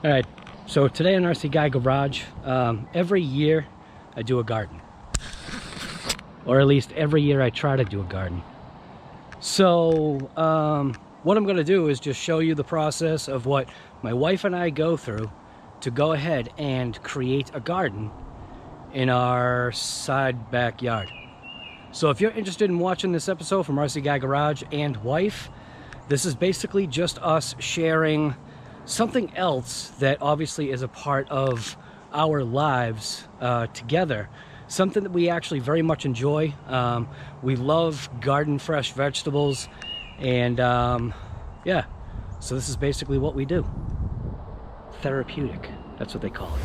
Alright, so today on RC Guy Garage, every year I do a garden. Or at least every year I try to do a garden. So, what I'm going to do is just show you the process of what my wife and I go through to go ahead and create a garden in our side backyard. So if you're interested in watching this episode from RC Guy Garage and wife, this is basically just us sharing something else that obviously is a part of our lives together. Something that we actually very much enjoy. We love garden fresh vegetables, and yeah, so this is basically what we do. Therapeutic, that's what they call it.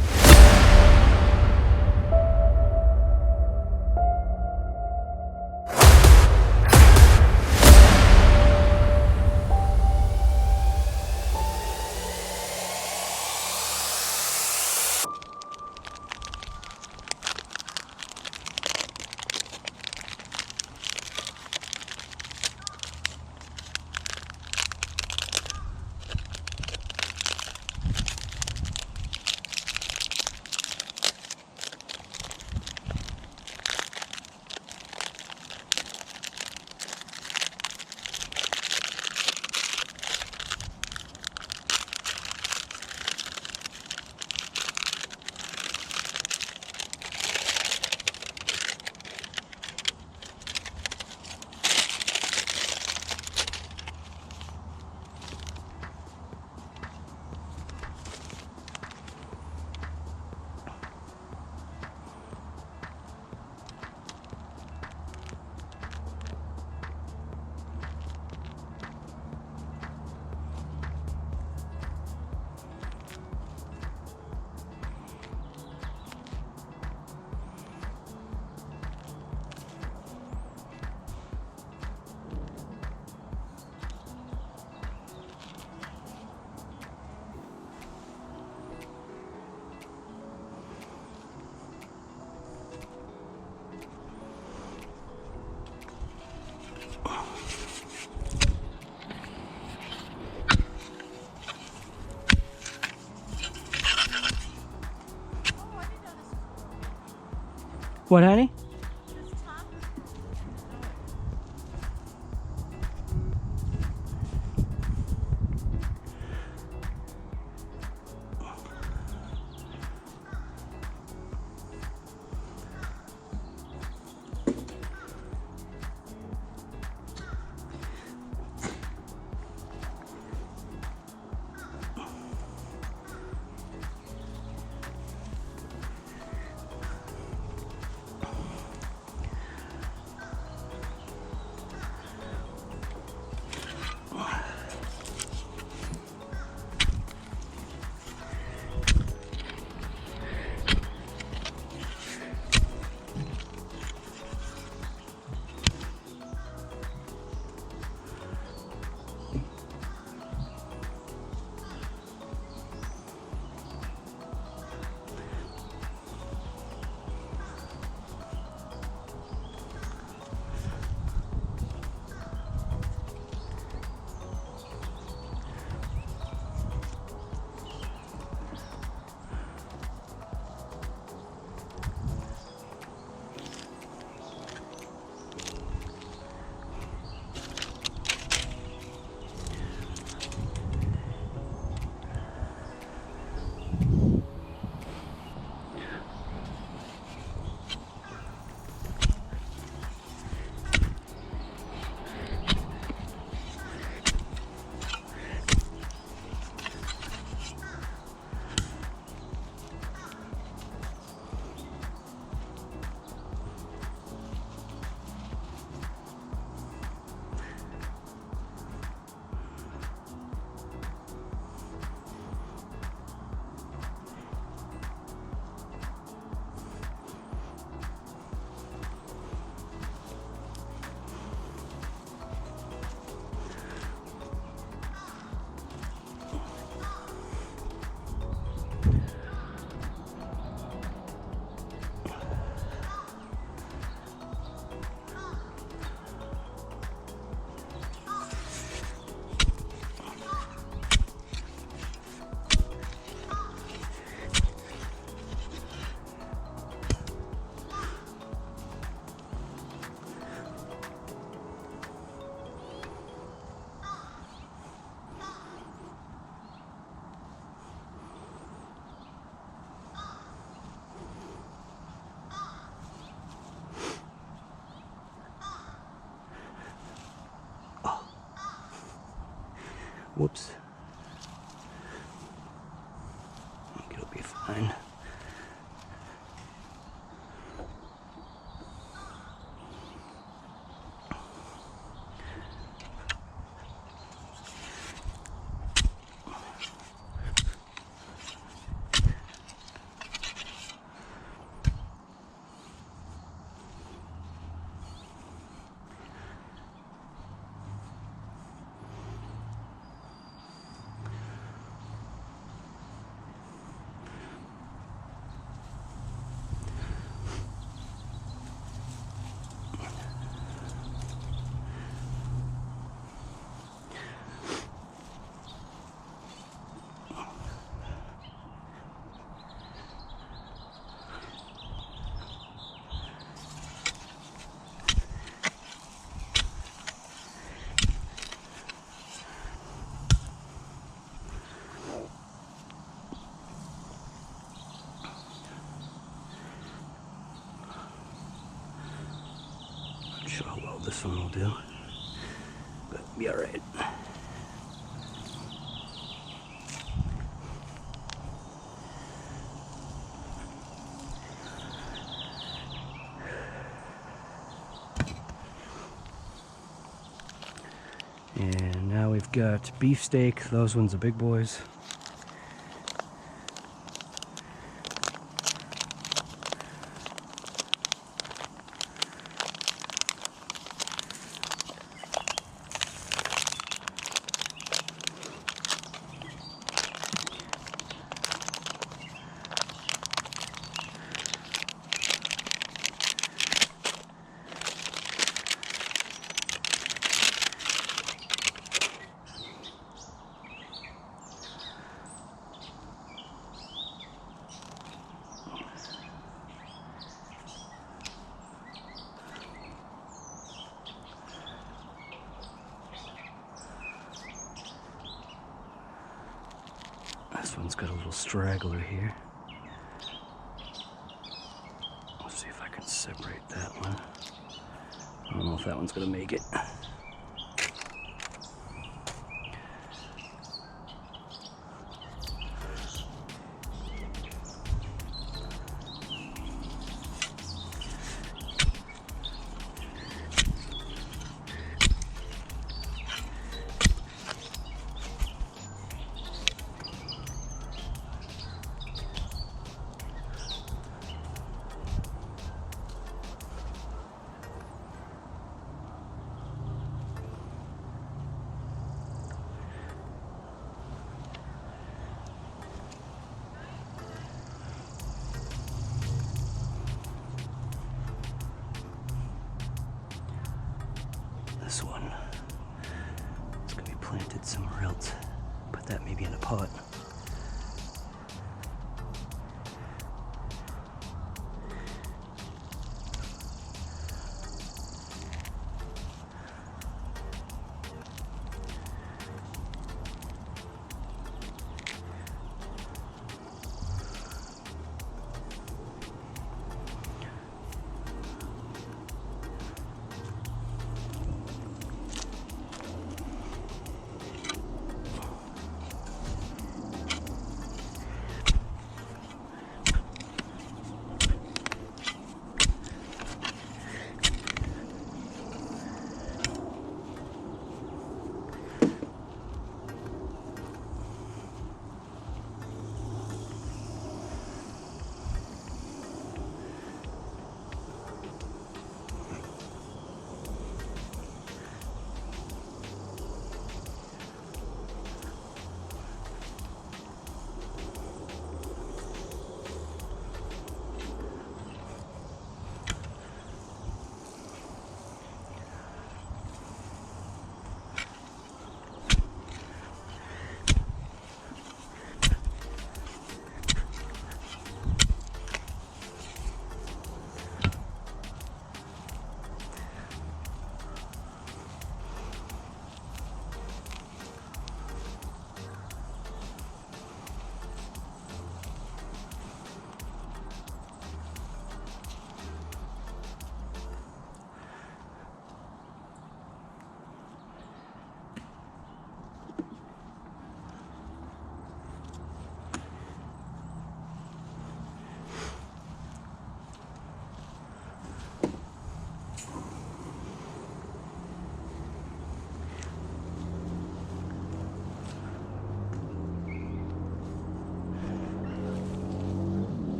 What, honey? Whoops. I think it'll be fine. Not sure how well this one will do, but be alright. And now we've got beefsteak. Those ones are big boys. This one's got a little straggler here. Let's see if I can separate that one. I don't know if that one's gonna make it. This one, it's gonna be planted somewhere else. Put that maybe in a pot.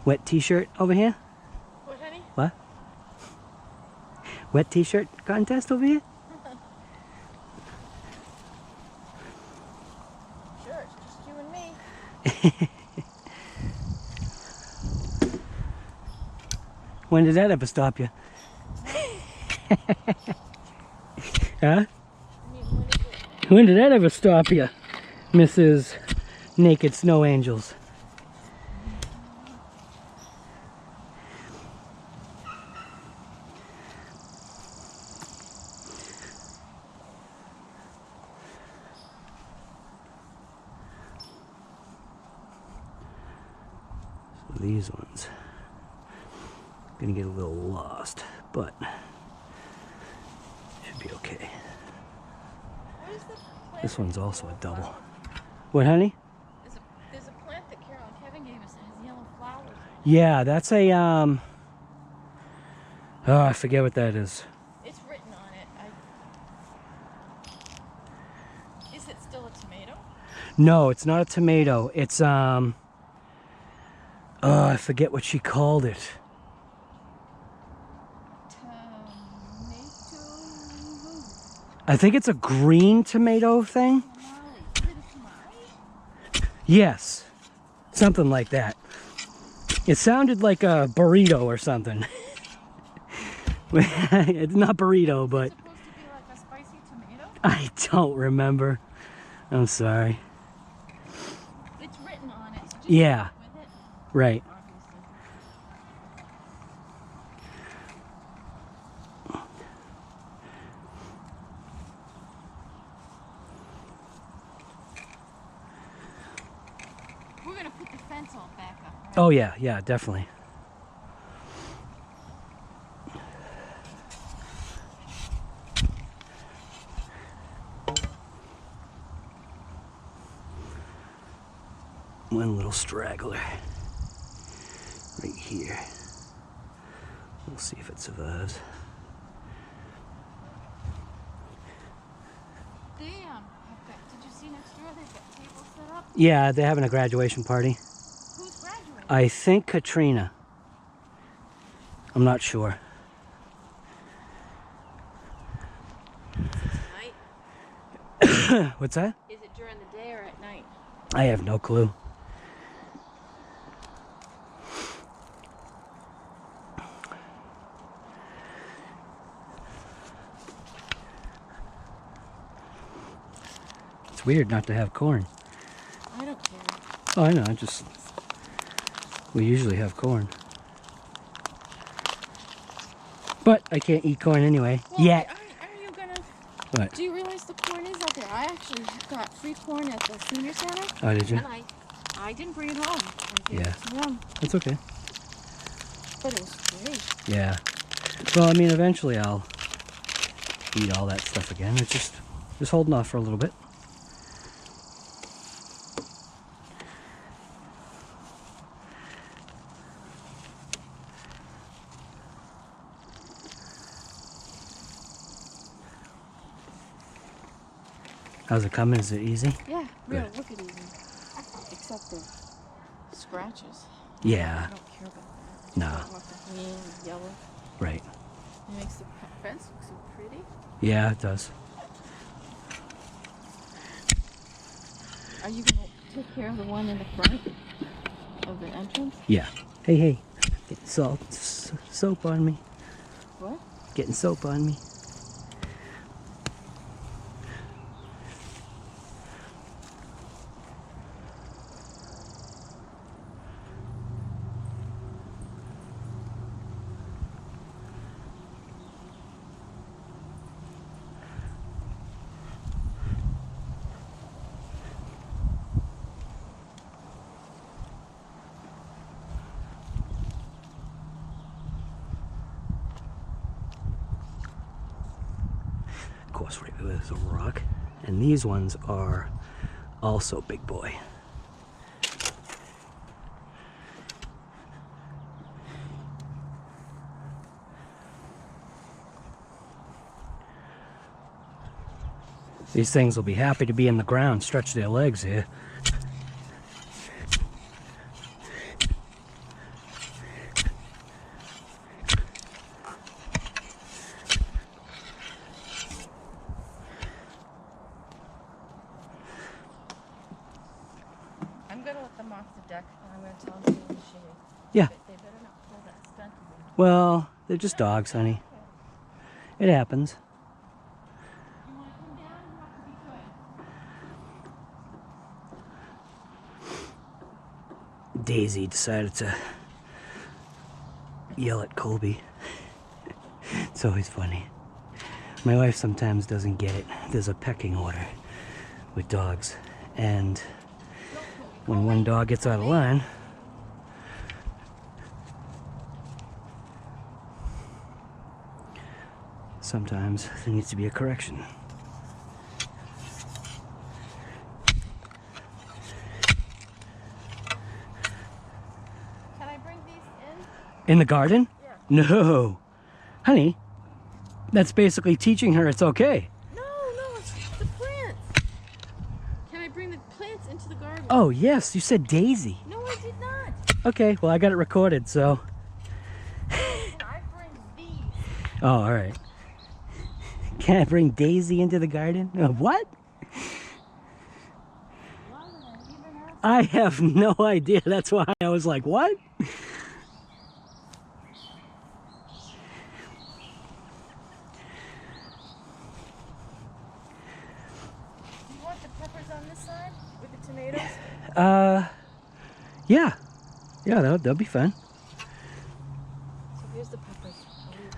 Wet t-shirt over here? What, honey? What? Wet t-shirt contest over here? Sure, it's just you and me. When did that ever stop you? Huh? When did that ever stop you, Mrs. Naked Snow Angels? So these ones, gonna get a little lost, but should be okay. This one's also a double. What, honey? There's a plant that Carol and Kevin gave us that has yellow flowers. Yeah, that's a oh, I forget what that is. It's written on it. Is it still a tomato? No, it's not a tomato. It's oh, I forget what she called it. I think it's a green tomato thing. Yes, something like that. It sounded like a burrito or something. It's not burrito, but Is it supposed to be like a spicy tomato? I don't remember. I'm sorry. It's written on it. So just Yeah, with it, right. obviously. We're gonna put the fence all back up, right? Oh yeah, yeah, definitely. One little straggler right here. We'll see if it survives. They have got, did you see next door they've got tables set up? Yeah, they're having a graduation party. Who's graduating? I think Katrina. I'm not sure. Night? What's that? Is it during the day or at night? I have no clue. It's weird not to have corn. I don't care. Oh, I know. We usually have corn. But I can't eat corn anyway. Well, Yet. Are you gonna... What? Do you realize the corn is out there? I actually got free corn at the senior center. Oh, did you? And I didn't bring it home. I gave Yeah. it to them. It's okay. But it was great. Yeah. Well, I mean, eventually I'll eat all that stuff again. It's just holding off for a little bit. How's it coming? Is it easy? Yeah, real Good. wicked easy. Except the scratches. Yeah. I don't care about that. No. I want the green, yellow. Right. It makes the fence look so pretty. Yeah, it does. Are you gonna take care of the one in the front of the entrance? Yeah. Hey, hey. Getting soap on me. What? Getting soap on me. Of course, right there's a rock. And these ones are also big boy. These things will be happy to be in the ground, stretch their legs here. I'm gonna let them off the deck, and I'm gonna tell them to go in the shade. Yeah. But they better not pull that stunt again. Well, they're just dogs, honey. It happens. You wanna come down? You have to be good. Daisy decided to yell at Colby. It's always funny. My wife sometimes doesn't get it. There's a pecking order with dogs, and when one dog gets out of line, sometimes there needs to be a correction. Can I bring these in? In the garden? Yeah. No. Honey, that's basically teaching her it's okay. No, it's the plants. Can I bring the plants into the garden? Oh, yes, you said Daisy. No, I did not. Okay, well, I got it recorded, so. Can I bring these? Oh, all right. Can I bring Daisy into the garden? What? Why would I even ask? I have no idea. That's why I was like, what? Do you want the peppers on this side with the tomatoes? Yeah. Yeah, that'll be fun. So here's the peppers. I'll leave.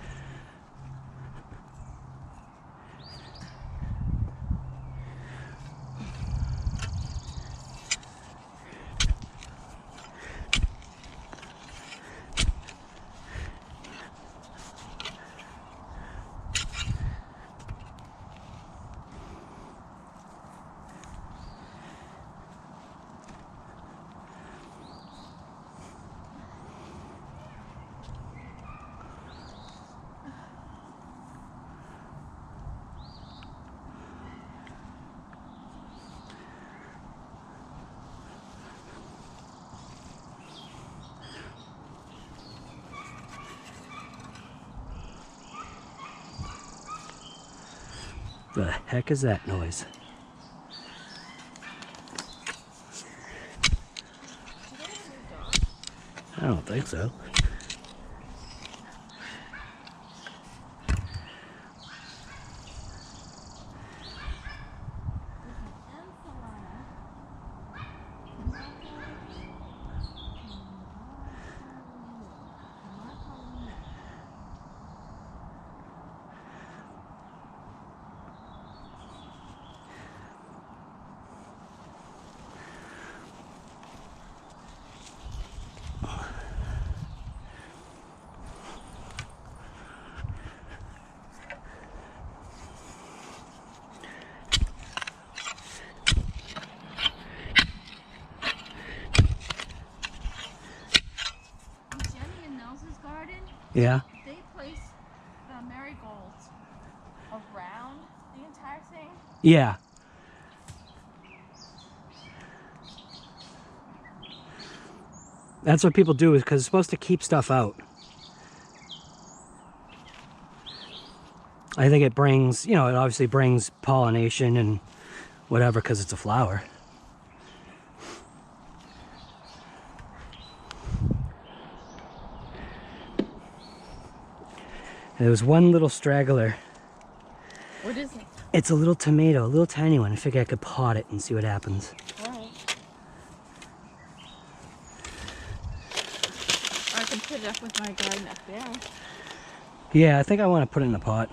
The heck is that noise? I don't think so. Yeah. They place the marigolds around the entire thing. Yeah. That's what people do, is because it's supposed to keep stuff out. I think it brings, you know, it obviously brings pollination and whatever because it's a flower. There was one little straggler. What is it? It's a little tomato, a little tiny one. I figured I could pot it and see what happens. Alright. I can put it up with my garden up there. Yeah, I think I want to put it in a pot.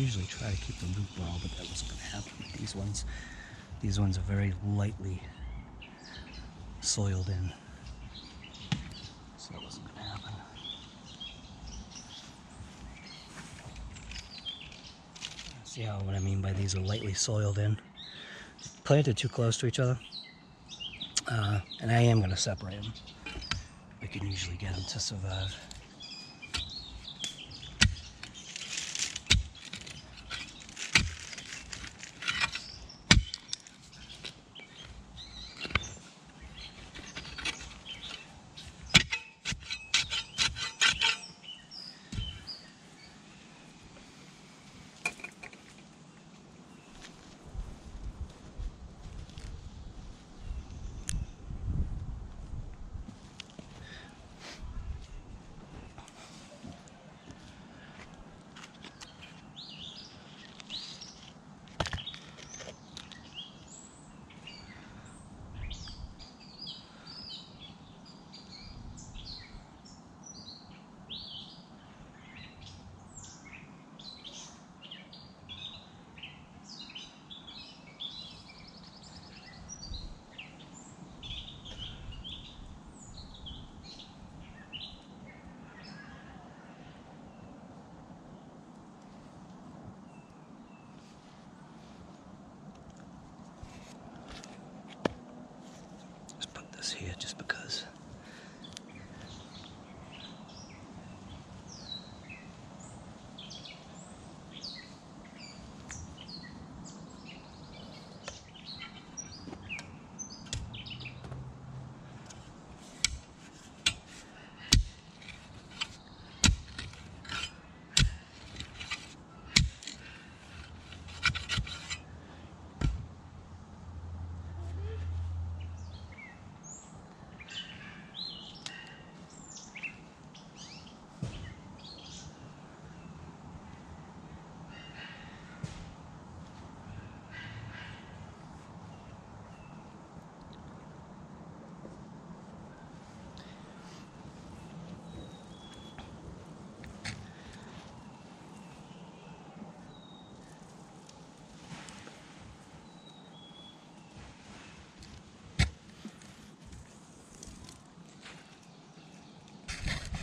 usually try to keep the root ball, but that wasn't going to happen. These ones are very lightly soiled in, so that wasn't going to happen. See what I mean by these are lightly soiled in? Planted too close to each other, and I am going to separate them. I can usually get them to survive. Here just because.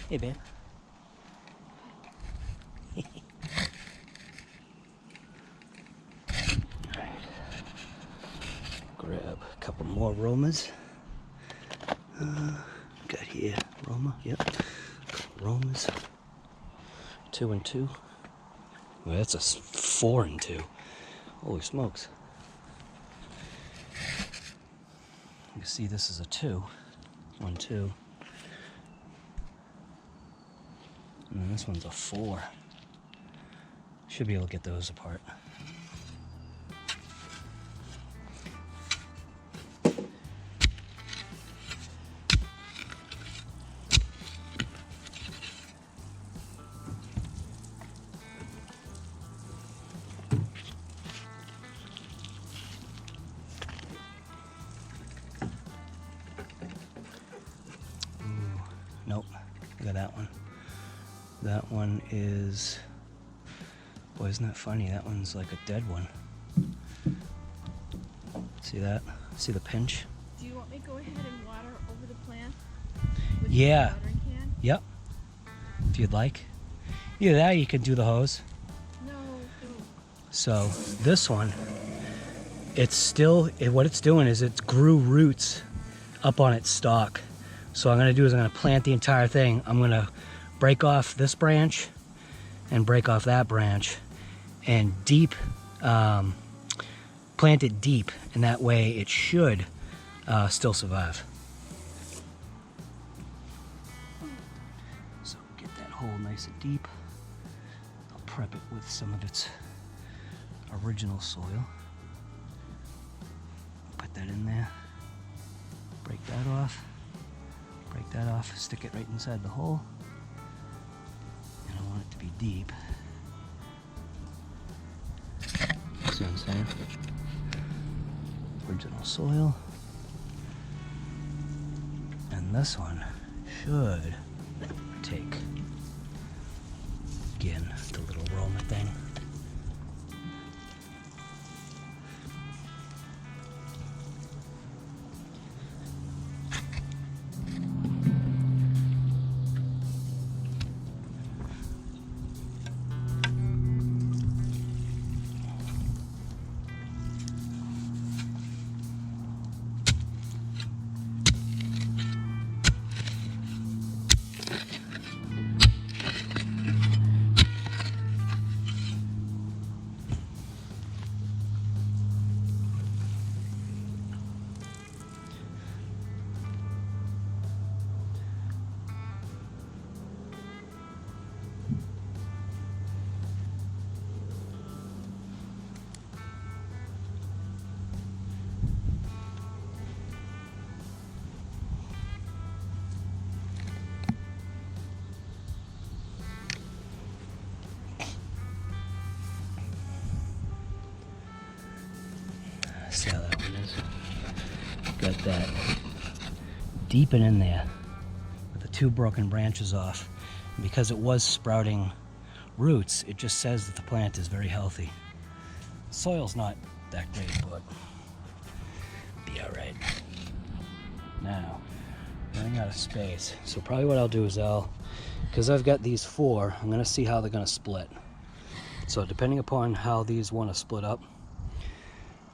Hey, babe. Alright. Grab a couple more Arrmas. Got here Arrma, yep. Arrmas. 2 and 2. Well, that's a 4 and 2. Holy smokes. You can see this is a 2. 1, 2. And then this one's a 4. Should be able to get those apart. Ooh, nope. Look at that one. That one is, boy, isn't that funny? That one's like a dead one. See that? See the pinch? Do you want me to go ahead and water over the plant? Yeah. The watering can? Yep. If you'd like. Either that or you can do the hose. No. So this one, it's still, what it's doing is it grew roots up on its stalk. So what I'm going to do is I'm going to plant the entire thing. I'm going to break off this branch and break off that branch and plant it deep, and that way it should still survive. So get that hole nice and deep. I'll prep it with some of its original soil. Put that in there, break that off, stick it right inside the hole. I want it to be deep. See what I'm saying? Original soil. And this one should take, again, the little Arrma thing. See how that one is. Got that deepen in there with the 2 broken branches off. And because it was sprouting roots, it just says that the plant is very healthy. Soil's not that great, but be alright. Now, running out of space. So probably what I'll do is because I've got these 4, I'm gonna see how they're gonna split. So depending upon how these want to split up,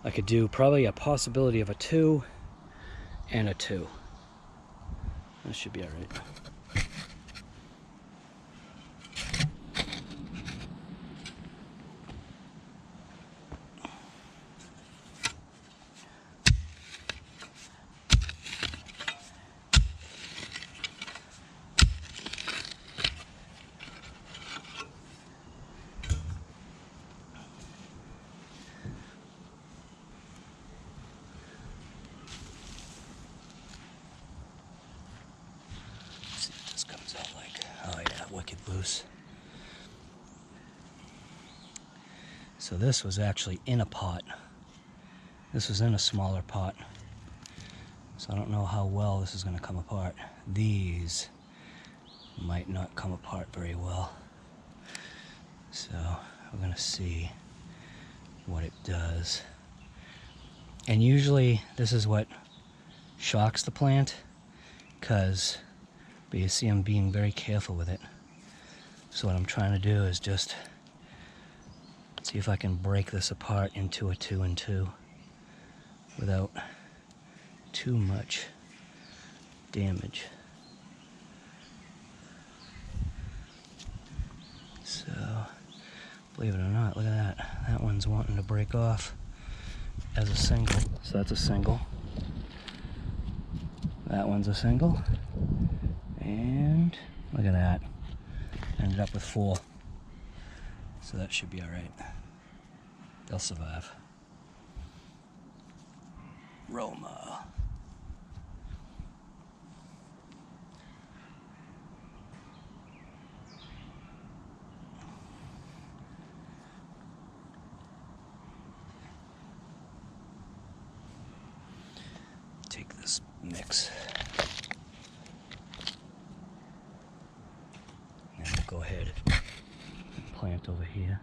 I could do probably a possibility of a 2 and a 2. That should be alright. Loose. So this was actually in a pot. This was in a smaller pot. So I don't know how well this is going to come apart. These might not come apart very well. So we're going to see what it does. And usually this is what shocks the plant, but you see I'm being very careful with it. So what I'm trying to do is just see if I can break this apart into a 2 and 2 without too much damage. So, believe it or not, look at that. That one's wanting to break off as a single. So that's a single. That one's a single. And look at that. Ended up with 4. So that should be alright. They'll survive. Arrma. Take this mix. And we'll go ahead and plant over here.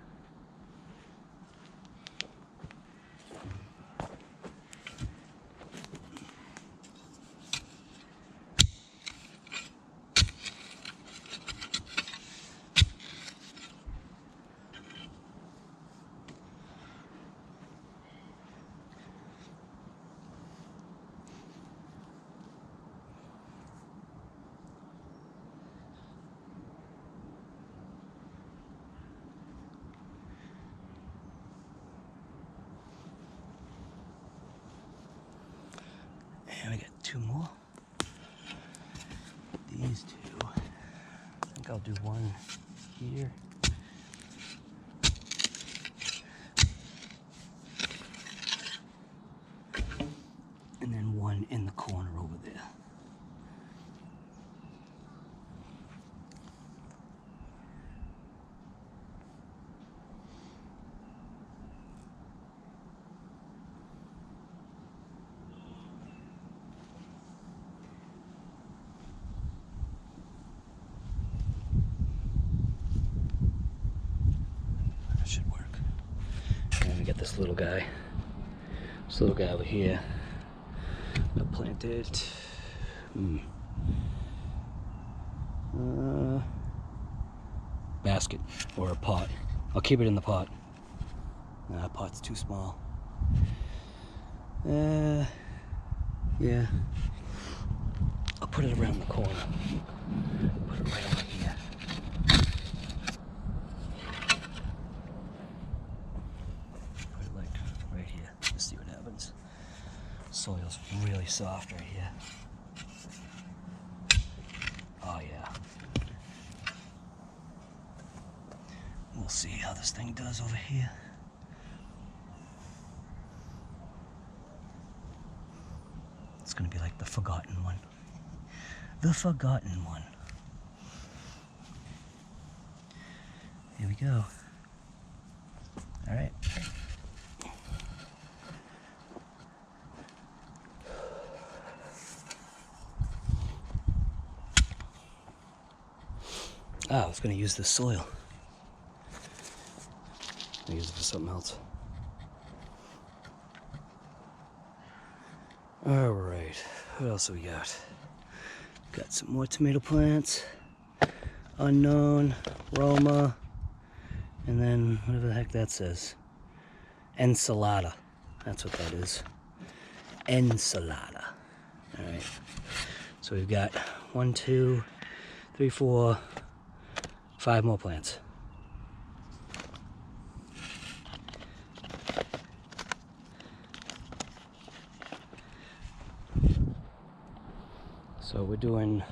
And we got 2 more. These 2. I think I'll do one here. And then one in the corner over there. This little guy. This little guy over here. I'll plant it. Basket or a pot. I'll keep it in the pot. Nah, pot's too small. Yeah. I'll put it around the corner. Put it right over here. Soil's really soft right here. Oh yeah. We'll see how this thing does over here. It's gonna be like the forgotten one. The forgotten one. Here we go. All right. I was going to use the soil. I'll use it for something else. Alright, what else have we got? Got some more tomato plants. Unknown, Arrma, and then whatever the heck that says. Ensalada. That's what that is. Ensalada. Alright. So we've got 1, 2, 3, 4, 5 more plants. So we're doing,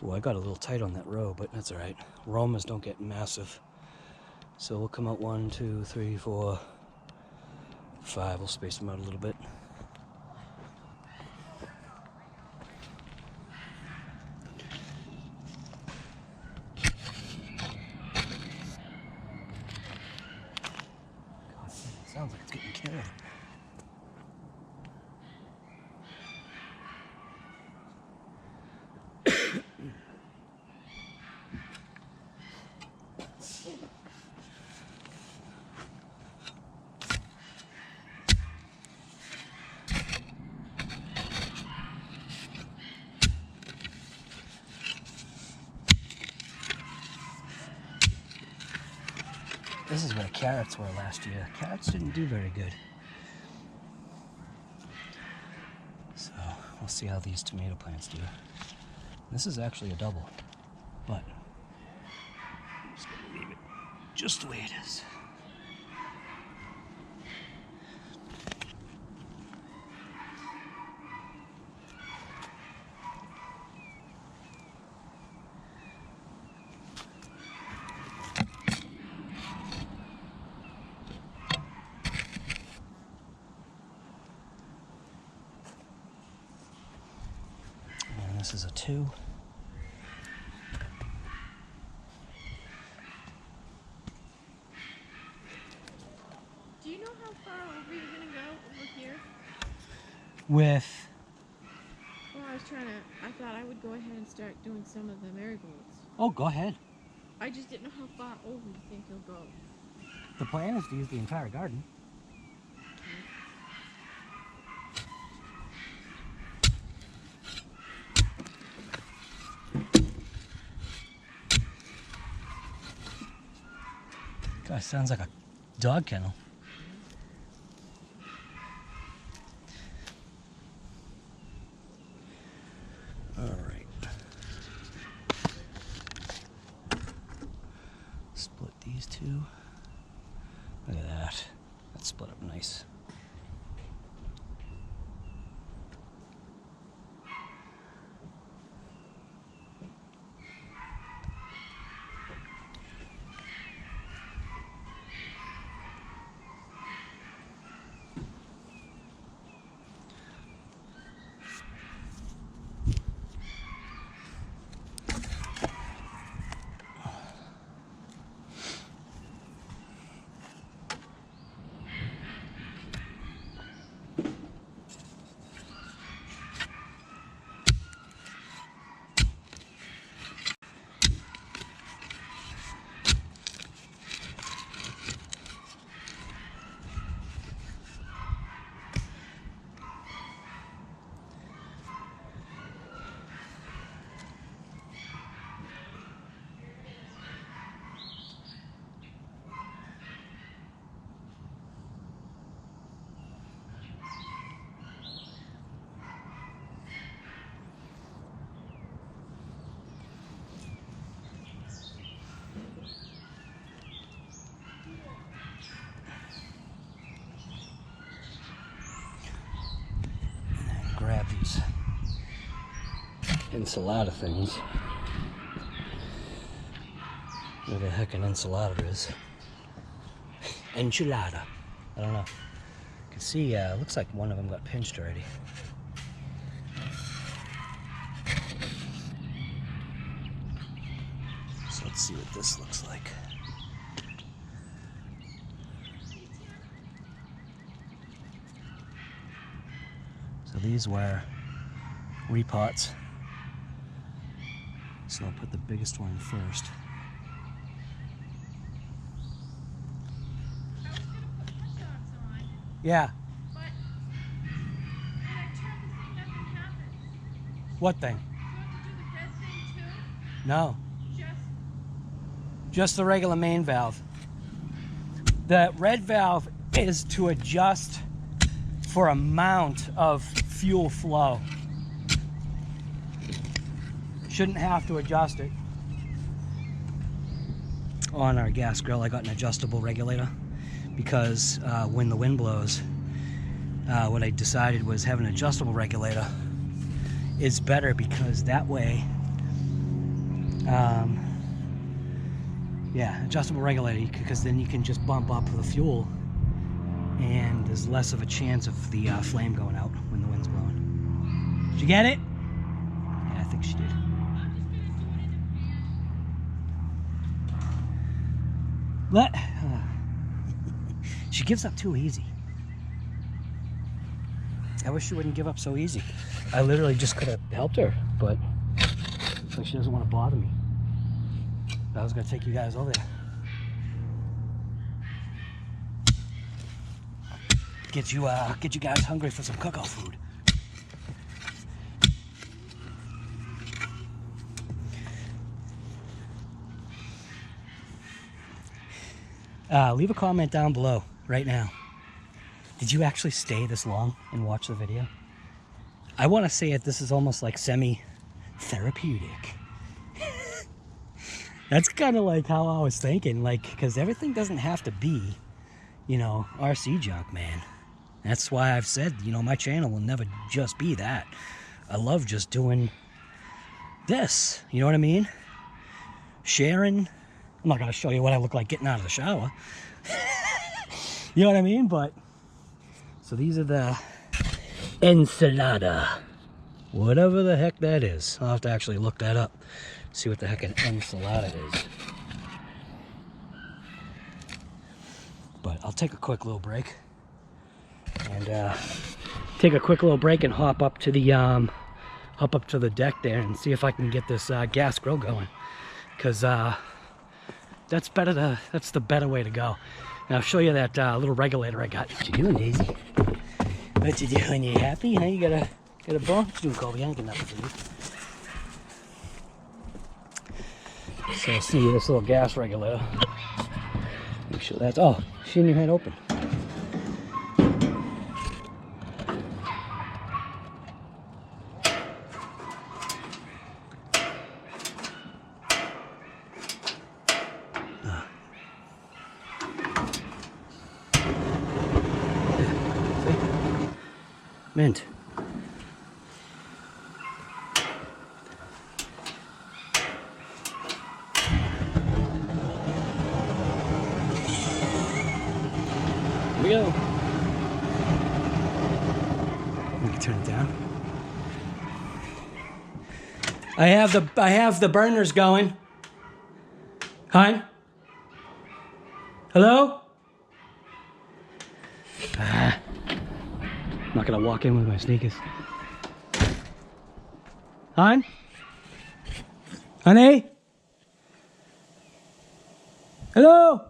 oh, I got a little tight on that row, but that's all right. Arrmas don't get massive. So we'll come out 1, 2, 3, 4, 5. We'll space them out a little bit. God, it sounds like it's getting killed. This is where carrots were last year. Carrots didn't do very good. So we'll see how these tomato plants do. This is actually a double, but I'm just gonna leave it just the way it is. This is a 2. Do you know how far over you're gonna go over here? With? Well, I thought I would go ahead and start doing some of the marigolds. Oh, go ahead. I just didn't know how far over you think you'll go. The plan is to use the entire garden. Gosh, sounds like a dog kennel. All right. Split these two. Look at that. That's split up nice. Grab these ensalada things. What the heck an ensalada is? Enchilada. I don't know. You can see, looks like one of them got pinched already. So let's see what this looks like. So these were repots. So I'll put the biggest one first. Yeah. But when I turned the thing, nothing happened. What thing? Do you have to do the red thing too? No. Just Just the regular main valve. The red valve is to adjust for amount of fuel flow. Shouldn't have to adjust it. On our gas grill, I got an adjustable regulator because when the wind blows, what I decided was have an adjustable regulator is better, because that way, yeah, adjustable regulator, because then you can just bump up the fuel and there's less of a chance of the flame going out when the wind's blowing. Did you get it? Yeah, I think she did. She gives up too easy. I wish she wouldn't give up so easy. I literally just could have helped her, but looks like she doesn't want to bother me. I was gonna take you guys over there. Get you guys hungry for some cookout food. Leave a comment down below right now. Did you actually stay this long and watch the video? I want to say it. This is almost like semi-therapeutic. That's kind of like how I was thinking, like, because everything doesn't have to be, you know, RC junk, man. That's why I've said, you know, my channel will never just be that. I love just doing this, you know what I mean? Sharing. I'm not going to show you what I look like getting out of the shower. You know what I mean? But, so these are the ensalada. Whatever the heck that is. I'll have to actually look that up. See what the heck an ensalada is. But I'll take a quick little break. And take a quick little break and hop up to the deck there and see if I can get this gas grill going. Because that's the better way to go. And I'll show you that little regulator I got. What you doing, Daisy? What you doing? You happy? Huh? You got a bone? What you doing, Colby? I ain't got nothing for you. So see this little gas regulator. Make sure that's, oh, she didn't even have it open. Mint. Here we go. We can turn it down. I have the burners going. Hi. Hello? I'm not gonna walk in with my sneakers. Hon? Honey? Hello?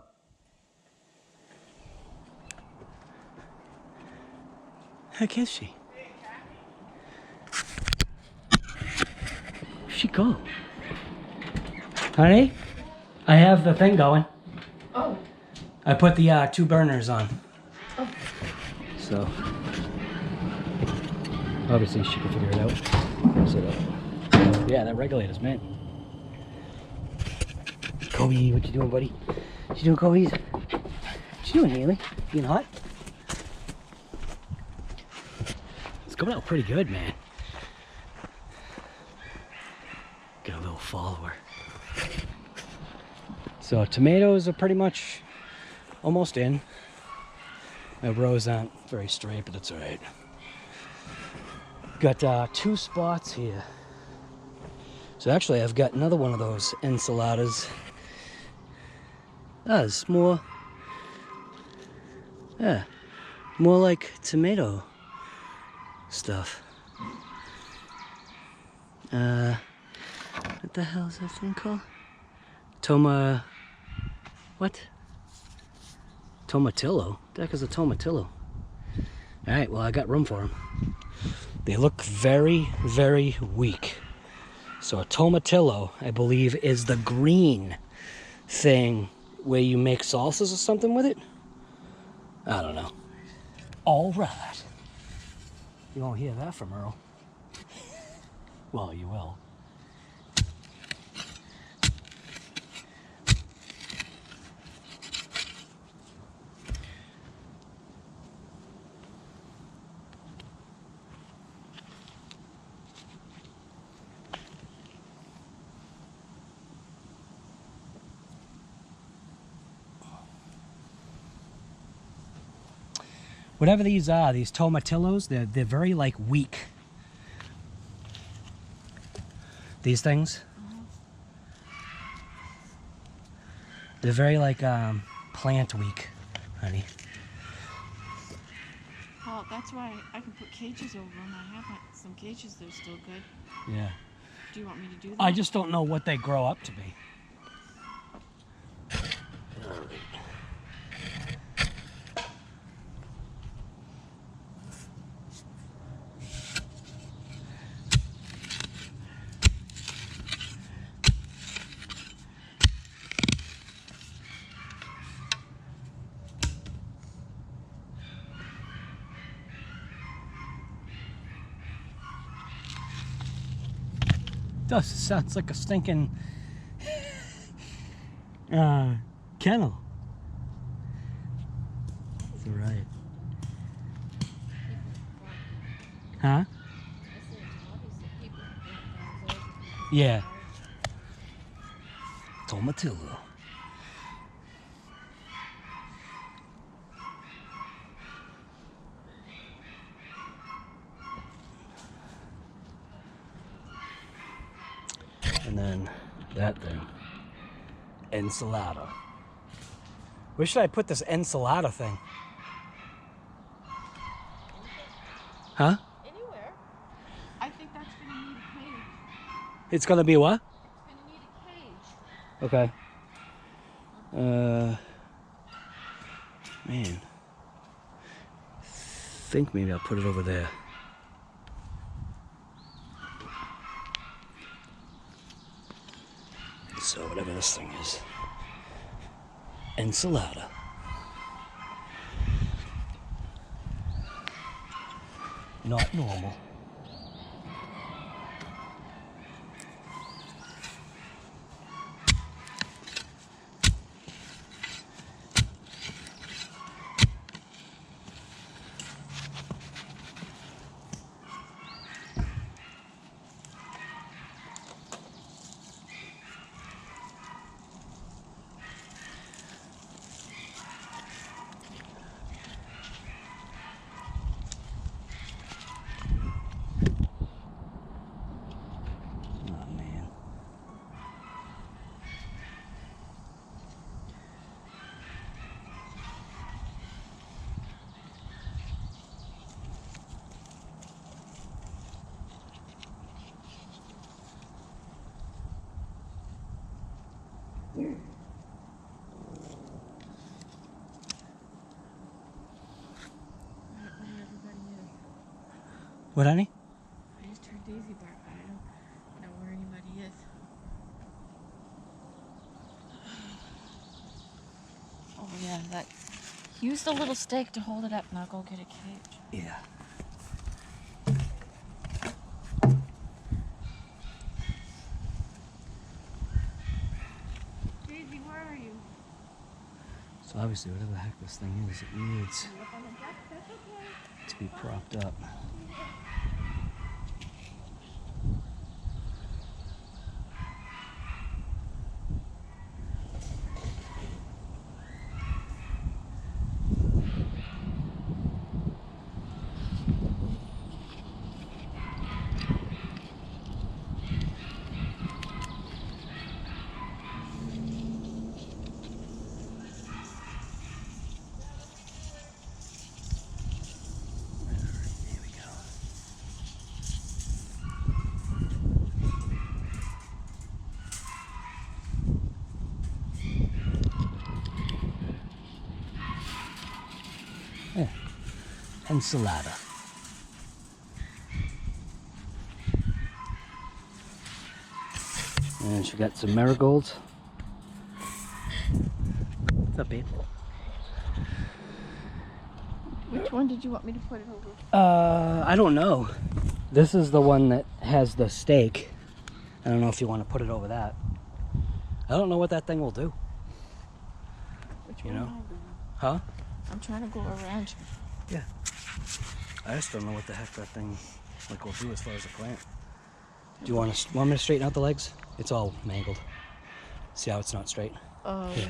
Heck is she? Where'd she go? Honey? I have the thing going. Oh. I put the 2 burners on. Oh. So obviously she can figure it out. So yeah, that regulator's mint. Kobe, what you doing, buddy? What you doing, Kobe? What you doing, Haley? Being hot? It's coming out pretty good, man. Got a little follower. So tomatoes are pretty much almost in. My rows aren't very straight, but that's all right. Got 2 spots here. So actually I've got another one of those enchiladas. It's more, yeah, more like tomato stuff. What the hell is that thing called? What? Tomatillo? What the heck is a tomatillo? Alright, well I got room for them. They look very, very weak. So a tomatillo, I believe, is the green thing where you make salsas or something with it? I don't know. Alright. You won't hear that from Earl. Well, you will. Whatever these are, these tomatillos, they're very like weak. These things. They're very like plant weak, honey. Well, that's why I can put cages over them. I have some cages that are still good. Yeah. Do you want me to do that? I just don't know what they grow up to be. Does sounds like a stinking kennel. That's right. Huh? Yeah. Tomatillo. And then that thing. Ensalada. Where should I put this ensalada thing? Huh? Anywhere. I think that's going to need a cage. It's going to be what? It's going to need a cage. Okay. Man. I think maybe I'll put it over there. So whatever this thing is. Ensalada. Not normal. What, honey? I just heard Daisy bark, but I don't know where anybody is. Oh yeah, that. Use the little stake to hold it up, and I'll go get a cage. Yeah. Daisy, where are you? So obviously, whatever the heck this thing is, it needs Up on the deck? That's okay. to be propped up. There we go. enchilada. And she got some marigolds. What's up, babe? Which one did you want me to put it over? I don't know. This is the one that has the steak. I don't know if you want to put it over that. I don't know what that thing will do. Which You one know? am I doing? Huh? I'm trying to go around you. Yeah. I just don't know what the heck that thing will do as far as a plant. Do you want me to straighten out the legs? It's all mangled. See how it's not straight? Oh. Yeah.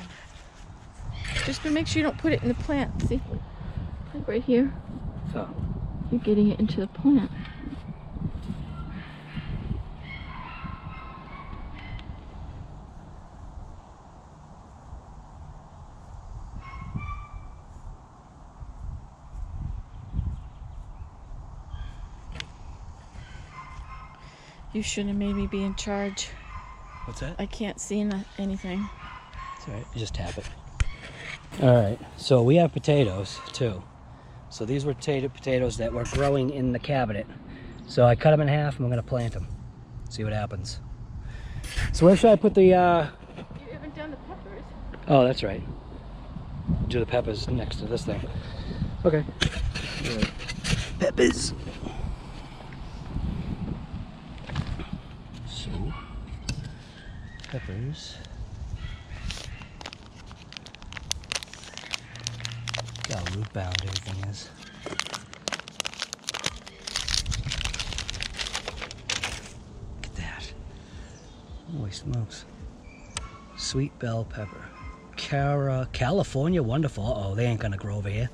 Just to make sure you don't put it in the plant. See? Like right here. So. You're getting it into the plant. You shouldn't have made me be in charge. What's that? I can't see anything. It's alright, you just tap it. Alright, so we have potatoes too. So these were potatoes that were growing in the cabinet. So I cut them in half and I'm going to plant them. See what happens. So where should I put the... You haven't done the peppers. Oh, that's right. Do the peppers next to this thing. Okay. Right. Peppers. So, peppers. Look how root bound everything is. Look at that. Holy smokes. Sweet bell pepper. California wonderful. Uh oh, they ain't gonna grow over here.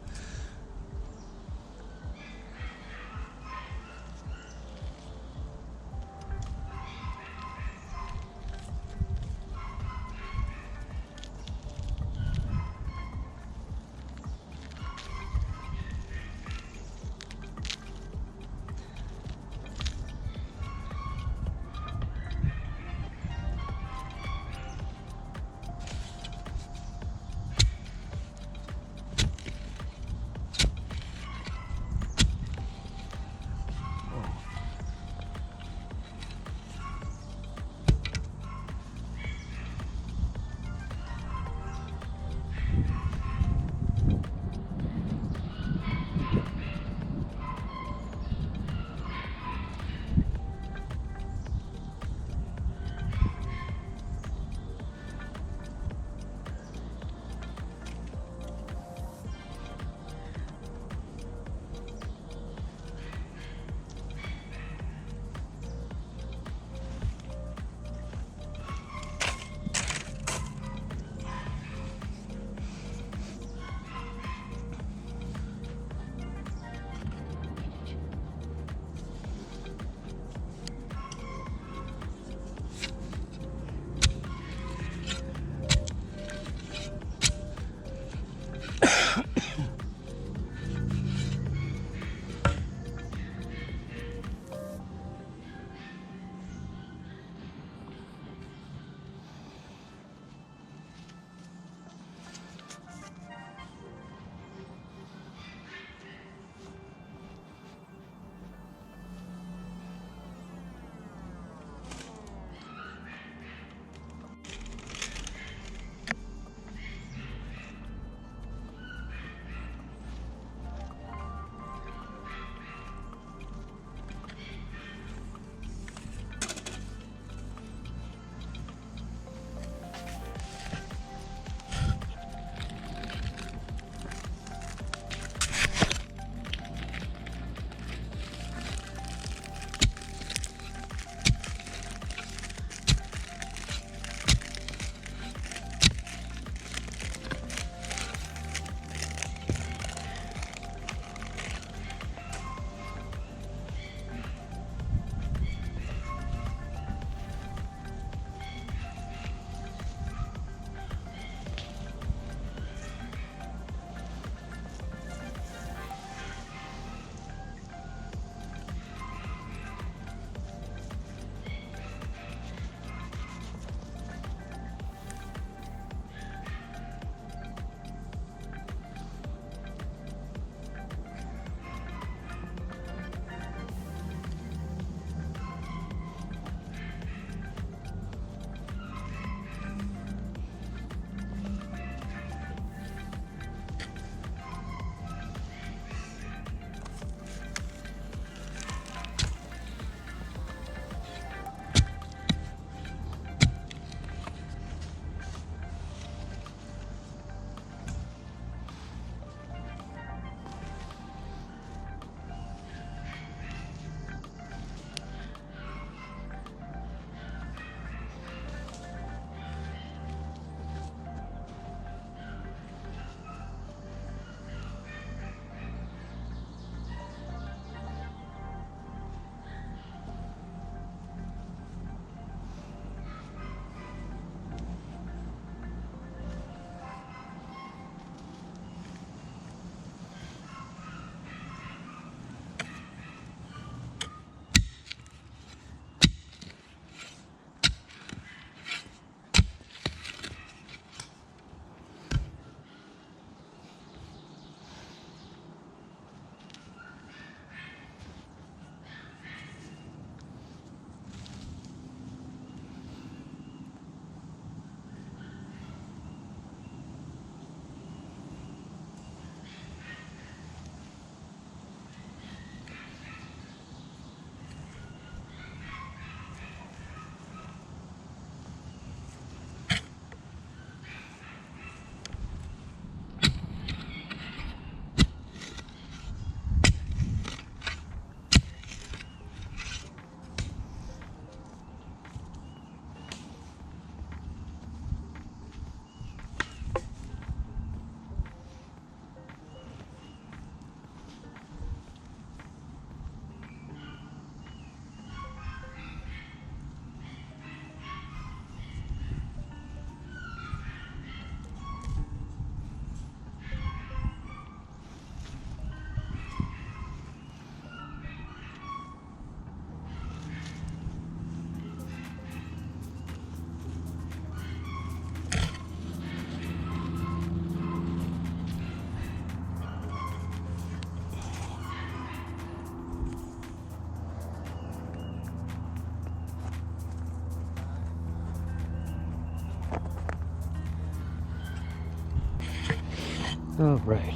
All right.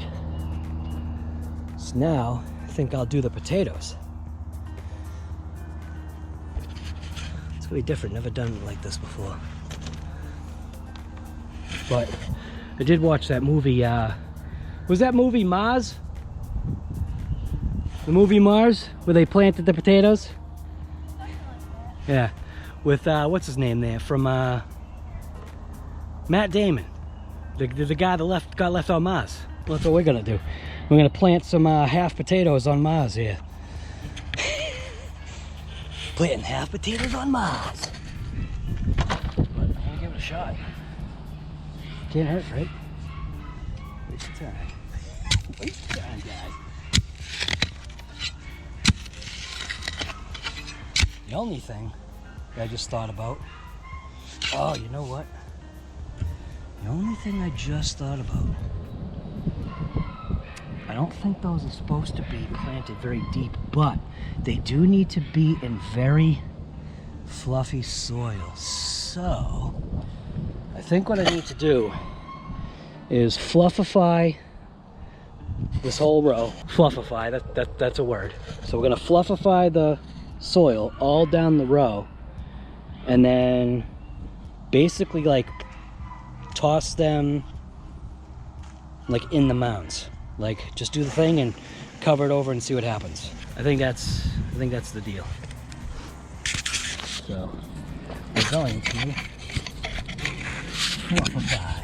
So now I think I'll do the potatoes. It's gonna be different. Never done it like this before. But I did watch that movie. Was that movie Mars? The movie Mars, where they planted the potatoes? Yeah, with what's his name there from Matt Damon, the guy that got left on Mars. Well, that's what we're gonna do. We're gonna plant some half potatoes on Mars here. Planting half potatoes on Mars. But I'm gonna give it a shot. Can't hurt, right? Waste of time. Waste of time, guys. The only thing that I just thought about, oh, you know what? The only thing I just thought about, I don't think those are supposed to be planted very deep, but they do need to be in very fluffy soil. So, I think what I need to do is fluffify this whole row. Fluffify, that's a word. So we're gonna fluffify the soil all down the row, and then basically like toss them like in the mounds. Like just do the thing and cover it over and see what happens. I think that's the deal. So we're going to fluffify.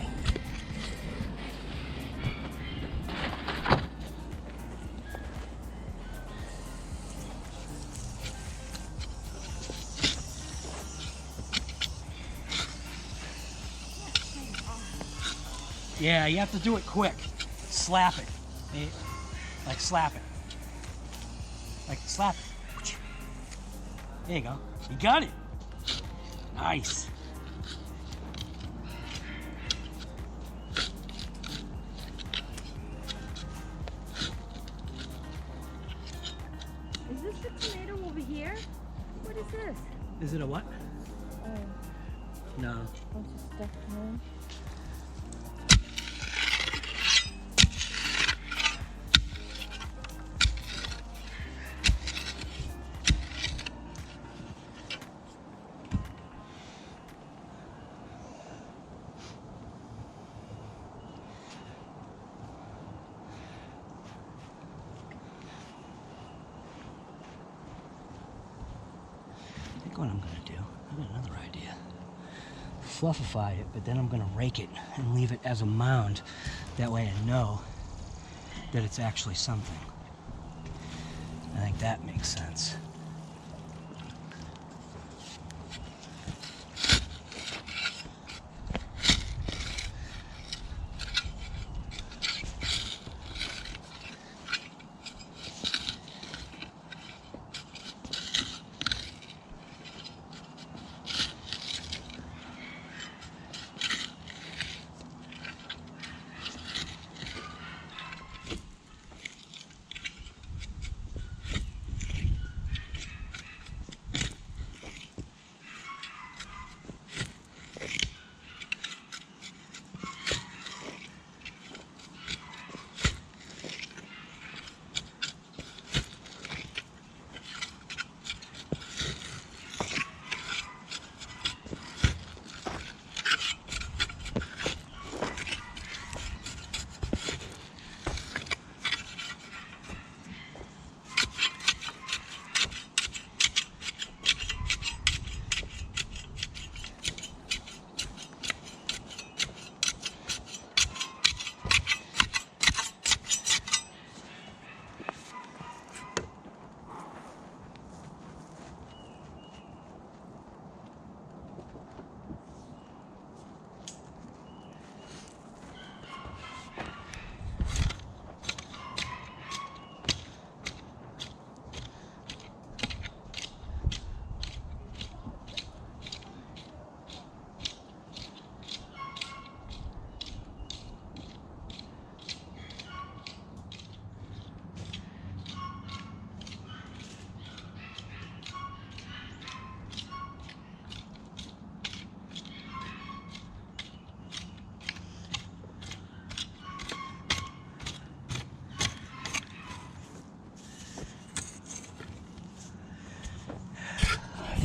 Yeah, you have to do it quick. Slap it. Like slap it. Like slap it. There you go. You got it. Nice. Is this the tomato over here? What is this? Is it a what? Oh, No. bunch of stuff in. What I'm gonna do, I got another idea. Fluffify it, but then I'm gonna rake it and leave it as a mound. That way I know that it's actually something. I think that makes sense.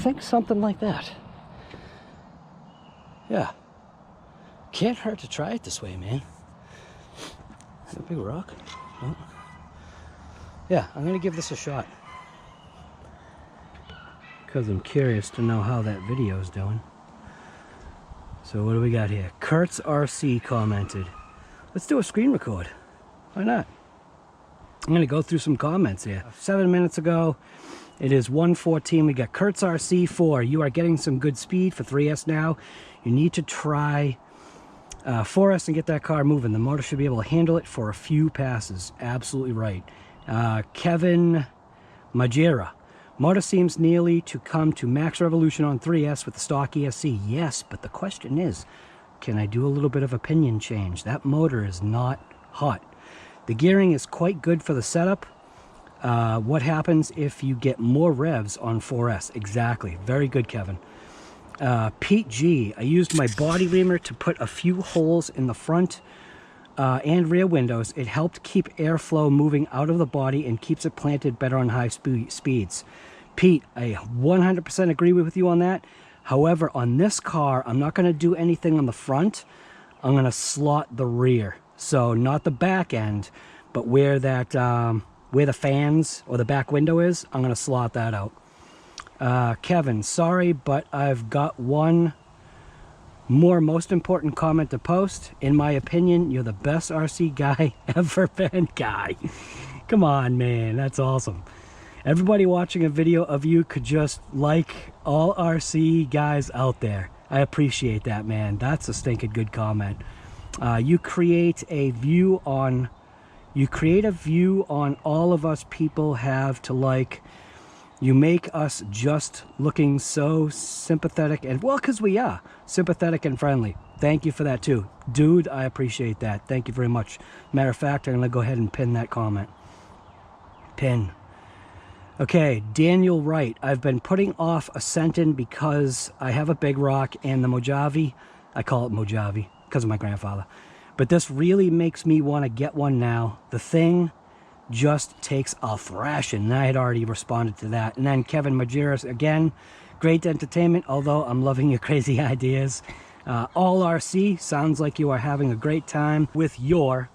think something like that. Yeah. Can't hurt to try it this way, man. A big rock. Oh. Yeah, I'm gonna give this a shot. Because I'm curious to know how that video is doing. So what do we got here? Kurtz RC commented, let's do a screen record. Why not? I'm gonna go through some comments here. 7 minutes ago, it is 1:14. We got Kurtz RC 4. You are getting some good speed for 3S now. You need to try 4S and get that car moving. The motor should be able to handle it for a few passes. Absolutely right. Kevin Majera. Motor seems nearly to come to max revolution on 3S with the stock ESC. Yes, but the question is, can I do a little bit of a pinion change? That motor is not hot. The gearing is quite good for the setup. What happens if you get more revs on 4S? Exactly. Very good, Kevin. Pete G. I used my body reamer to put a few holes in the front and rear windows. It helped keep airflow moving out of the body and keeps it planted better on high speeds. Pete, I 100% agree with you on that. However, on this car, I'm not going to do anything on the front. I'm going to slot the rear. So not the back end, but where that where the fans or the back window is, I'm going to slot that out. Kevin, sorry, but I've got one more most important comment to post. In my opinion, you're the best RC guy ever been. Guy, come on, man, that's awesome. Everybody watching a video of you could just like all RC guys out there. I appreciate that, man. That's a stinking good comment. You create a view on all of us people have to like. You make us just looking so sympathetic and, well, because we are sympathetic and friendly. Thank you for that too. Dude, I appreciate that. Thank you very much. Matter of fact, I'm going to go ahead and pin that comment. Pin. Okay, Daniel Wright. I've been putting off a Sentin because I have a big rock and the Mojave. I call it Mojave because of my grandfather. But this really makes me want to get one now. The thing just takes a thrashing, and I had already responded to that. And then Kevin Majeras, again, great entertainment, although I'm loving your crazy ideas. All RC, sounds like you are having a great time with your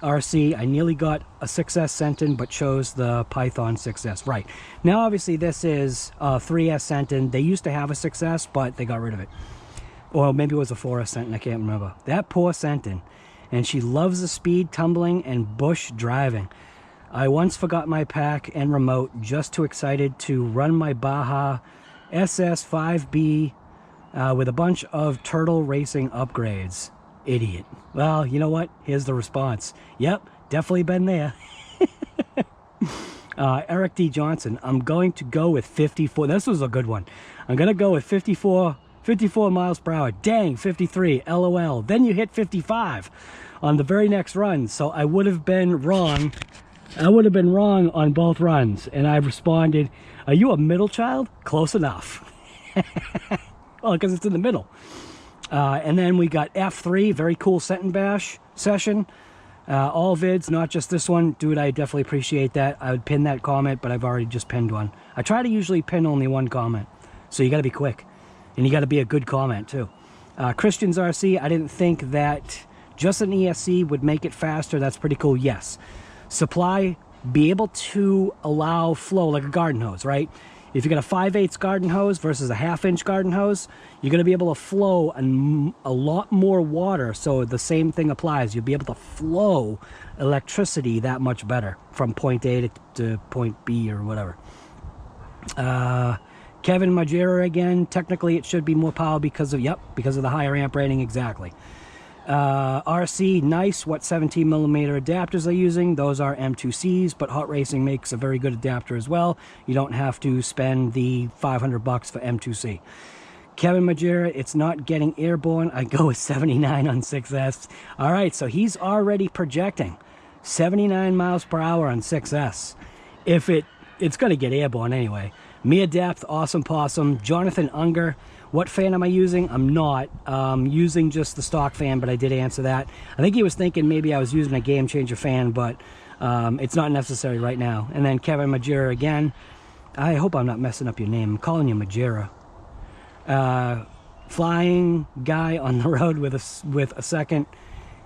RC. I nearly got a 6S Sentin, but chose the Python 6S. Right, now obviously this is a 3S Sentin. They used to have a 6S, but they got rid of it. Or maybe it was a 4S Sentin, I can't remember. That poor Sentin. And she loves the speed, tumbling, and bush driving. I once forgot my pack and remote, just too excited to run my Baja SS5B with a bunch of turtle racing upgrades. Idiot. Well, you know what? Here's the response. Yep, definitely been there. Eric D. Johnson, I'm going to go with 54. This was a good one. I'm going to go with 54 miles per hour. Dang, 53, LOL. Then you hit 55 on the very next run. So I would have been wrong. I would have been wrong on both runs. And I responded, are you a middle child? Close enough. Well, because it's in the middle. And then we got F3, very cool Sentin Bash session. All vids, not just this one. Dude, I definitely appreciate that. I would pin that comment, but I've already just pinned one. I try to usually pin only one comment. So you got to be quick. And you got to be a good comment, too. Christian's RC, I didn't think that just an ESC would make it faster. That's pretty cool. Yes. Supply, be able to allow flow like a garden hose, right? If you got a 5/8 garden hose versus a 1/2-inch garden hose, you're going to be able to flow a lot more water. So the same thing applies. You'll be able to flow electricity that much better from point A to point B or whatever. Kevin Majera again. Technically, it should be more power because of the higher amp rating. Exactly. RC, nice. What 17mm adapters are using? Those are M2Cs, but Hot Racing makes a very good adapter as well. You don't have to spend the $500 for M2C. Kevin Majera, it's not getting airborne. I go with 79 on 6S. All right, so he's already projecting 79 miles per hour on 6S. If it's going to get airborne anyway. Mia Depth, Awesome Possum. Jonathan Unger, what fan am I using? I'm not using just the stock fan, but I did answer that. I think he was thinking maybe I was using a Game Changer fan, but it's not necessary right now. And then Kevin Majera again. I hope I'm not messing up your name. I'm calling you Majera. Flying guy on the road with a second.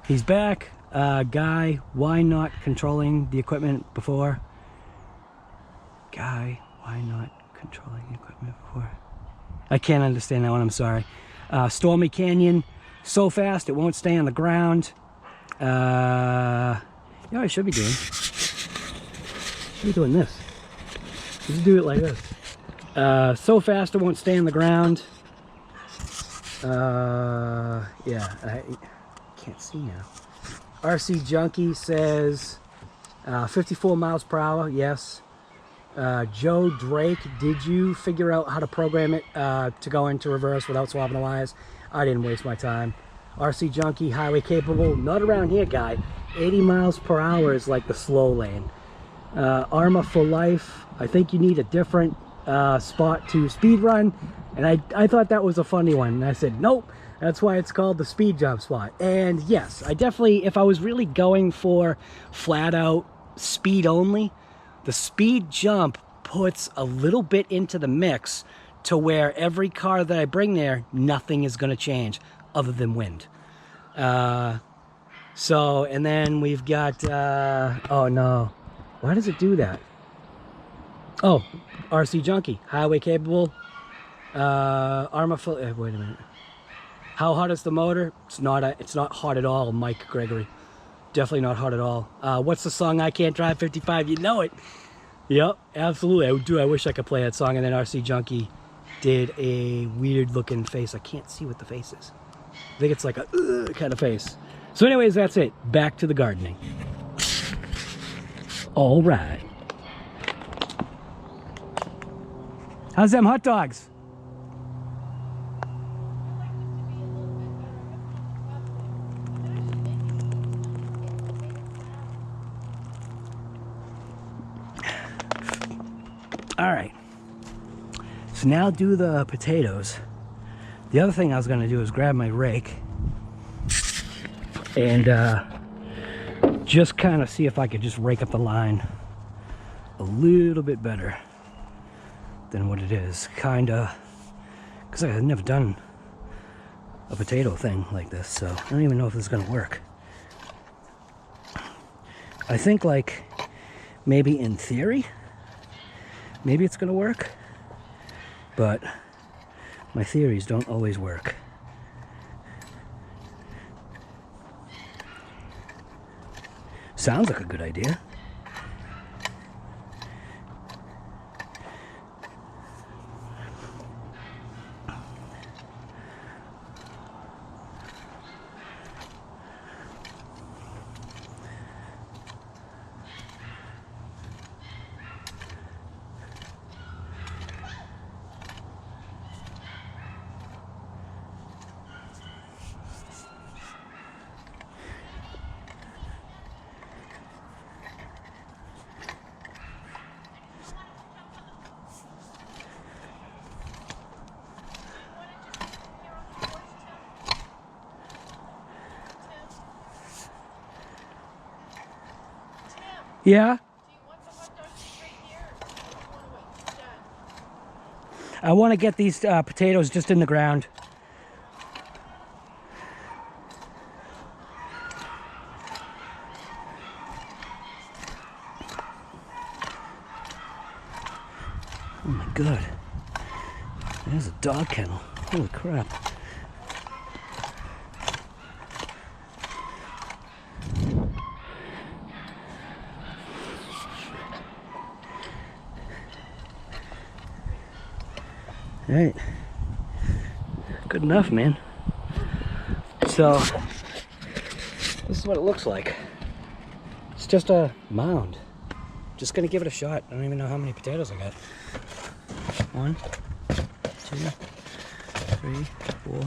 He's back. Guy, why not controlling the equipment before? Guy, why not controlling the equipment before? I can't understand that one, I'm sorry. Stormy Canyon, so fast it won't stay on the ground. You know what I should be doing? Should be doing this. Just do it like this. So fast it won't stay on the ground. Yeah, I can't see now. RC Junkie says 54 miles per hour, yes. Joe Drake, did you figure out how to program it to go into reverse without swapping the wires? I didn't waste my time. RC Junkie, highway capable, not around here, guy. 80 miles per hour is like the slow lane. Arrma for life, I think you need a different spot to speed run. And I thought that was a funny one. And I said, nope, that's why it's called the speed jump spot. And yes, I definitely, if I was really going for flat out speed only, the speed jump puts a little bit into the mix to where every car that I bring there, nothing is going to change other than wind. So, and then we've got, oh no, why does it do that? Oh, RC Junkie, highway capable. Arrma full, wait a minute. How hot is the motor? It's not hot at all, Mike Gregory. Definitely not hot at all. What's the song? I Can't Drive 55, you know it. Yep, absolutely. I wish I could play that song. And then RC Junkie did a weird looking face. I can't see what the face is. I think it's like a kind of face. So anyways, that's it. Back to the gardening. All right. How's them hot dogs? All right, so now do the potatoes. The other thing I was gonna do is grab my rake and just kind of see if I could just rake up the line a little bit better than what it is, kinda, because I've never done a potato thing like this, so I don't even know if this is gonna work. I think, like, maybe in theory maybe it's gonna work, but my theories don't always work. Sounds like a good idea. Yeah? I want to get these potatoes just in the ground. Oh my god. There's a dog kennel. Holy crap. Alright, good enough, man. So, this is what it looks like. It's just a mound. Just gonna give it a shot. I don't even know how many potatoes I got. 1, 2, 3, 4,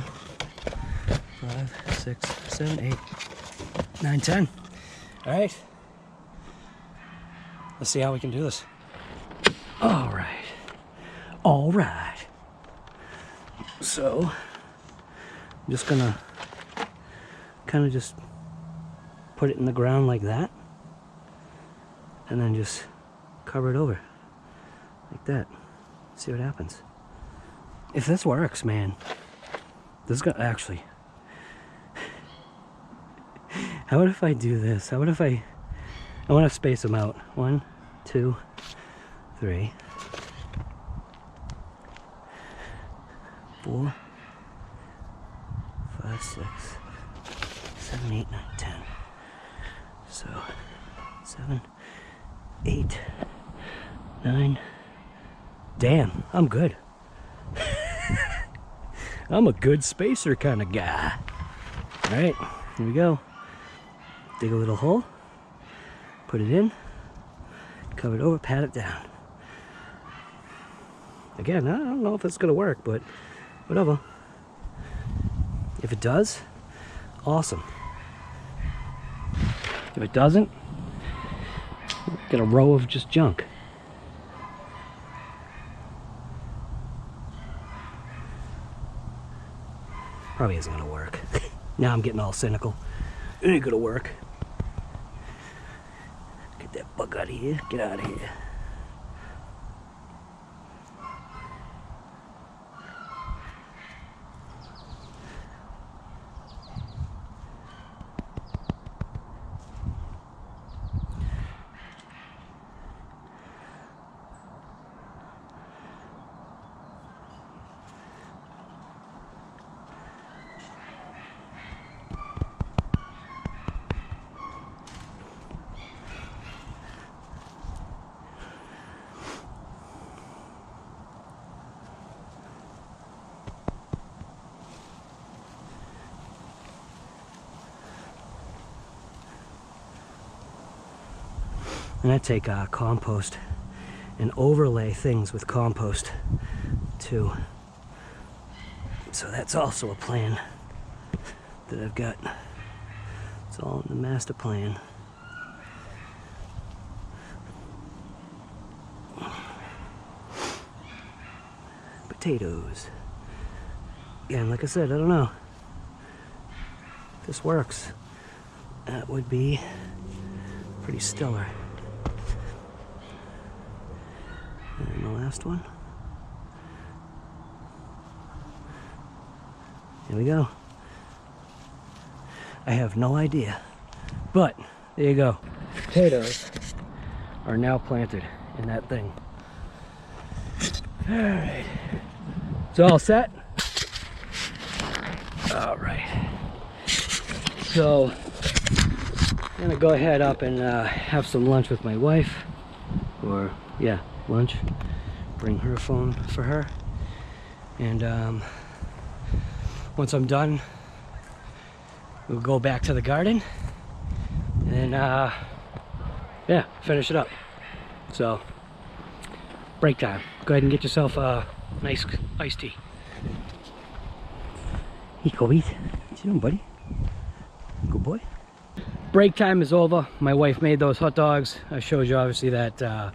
5, 6, 7, 8, 9, 10. Alright. Let's see how we can do this. Alright. Alright. So, I'm just gonna kind of just put it in the ground like that, and then just cover it over like that. See what happens. if this works, man, this is gonna actually. How about if I do this? How about if I want to space them out. 1, 2, 3, 4, 5, 6, 7, 8, 9, 10. So 7, 8, 9. Damn, I'm good. I'm a good spacer kind of guy. All right, here we go. Dig a little hole, put it in, cover it over, pat it down. Again, I don't know if it's gonna work, but whatever. If it does, awesome. If it doesn't, get a row of just junk. Probably isn't gonna work. Now I'm getting all cynical. It ain't gonna work. Get that bug out of here. Get out of here. And I take compost and overlay things with compost too. So that's also a plan that I've got. It's all in the master plan. Potatoes. Again, like I said, I don't know if this works. That would be pretty stellar. And the last one. Here we go. I have no idea, but there you go. Potatoes are now planted in that thing. All right, it's all set. All right, so I'm gonna go ahead up and have some lunch with my wife, or yeah, lunch. Bring her phone for her, and once I'm done, we'll go back to the garden and yeah, finish it up. So break time. Go ahead and get yourself a nice iced tea. Hey Kobe, what you doing, buddy? Good boy. Break time is over. My wife made those hot dogs. I showed you obviously that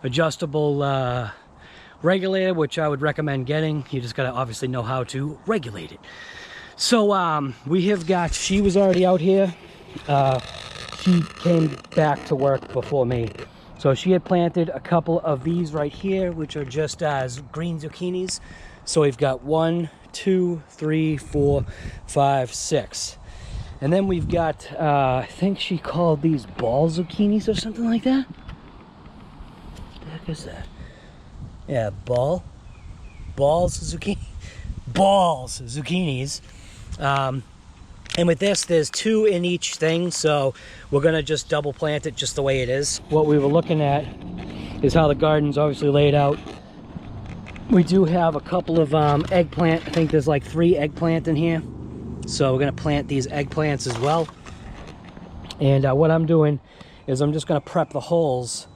adjustable regulator, which I would recommend getting. You just gotta obviously know how to regulate it. So we have got, she was already out here. She came back to work before me. So she had planted a couple of these right here, which are just as green zucchinis. So we've got 1, 2, 3, 4, 5, 6. And then we've got, I think she called these ball zucchinis or something like that. What the heck is that? Yeah, balls zucchini. Balls zucchinis. And with this, there's 2 in each thing, so we're gonna just double plant it just the way it is. What we were looking at is how the garden's obviously laid out. We do have a couple of eggplant. I think there's like 3 eggplant in here. So we're gonna plant these eggplants as well. And what I'm doing is I'm just gonna prep the holes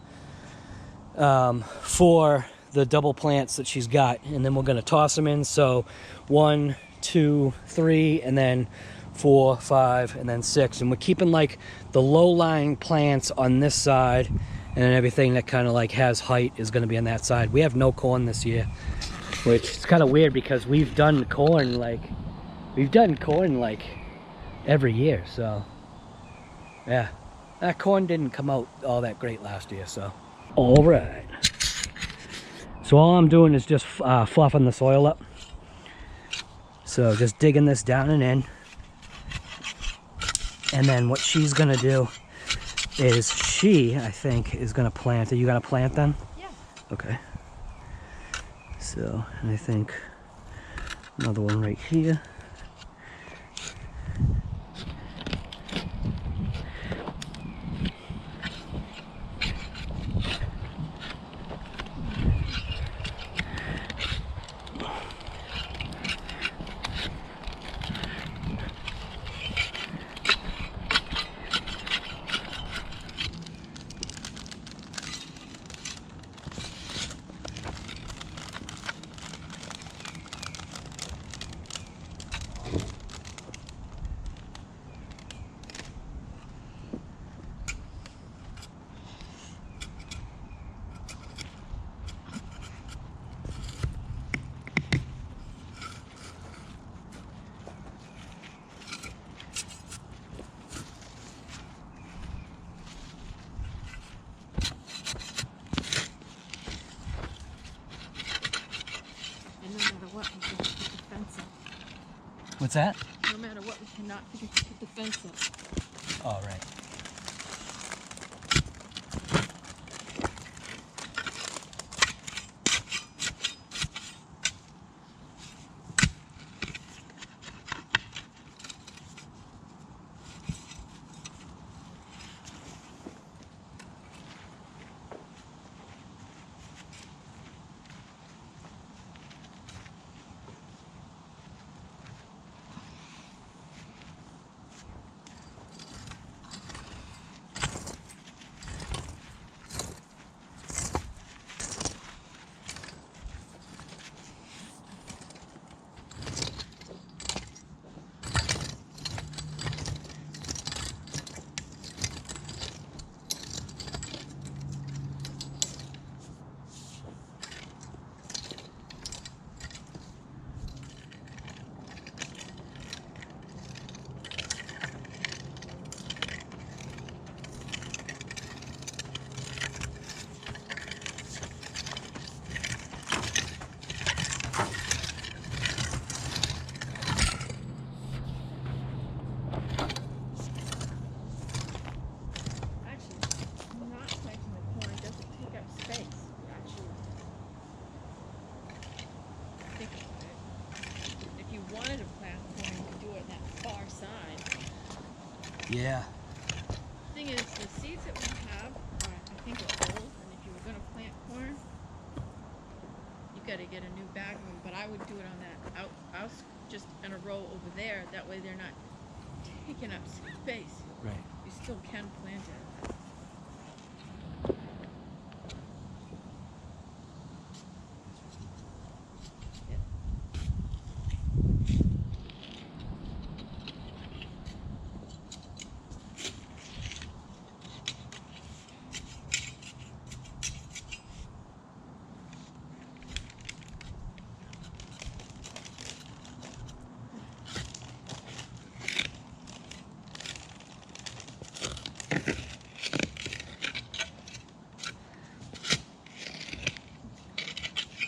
for the double plants that she's got, and then we're gonna toss them in. So 1, 2, 3, and then 4, 5, and then 6. And we're keeping like the low-lying plants on this side, and then everything that kind of like has height is gonna be on that side. We have no corn this year, which is kind of weird because we've done corn like every year. So yeah, that corn didn't come out all that great last year. So all right, so all I'm doing is just fluffing the soil up. So just digging this down and in. And then what she's gonna do is I think, is gonna plant. Are you gonna plant then? Yeah. Okay. So, and I think another one right here. What's that? No matter what, we cannot forget to put the fence up. All right. Yeah. The thing is, the seeds that we have are, I think, are old, and if you were going to plant corn, you got to get a new bag of them. But I would do it on that out just in a row over there. That way, they're not taking up space. Right. You still can plant it.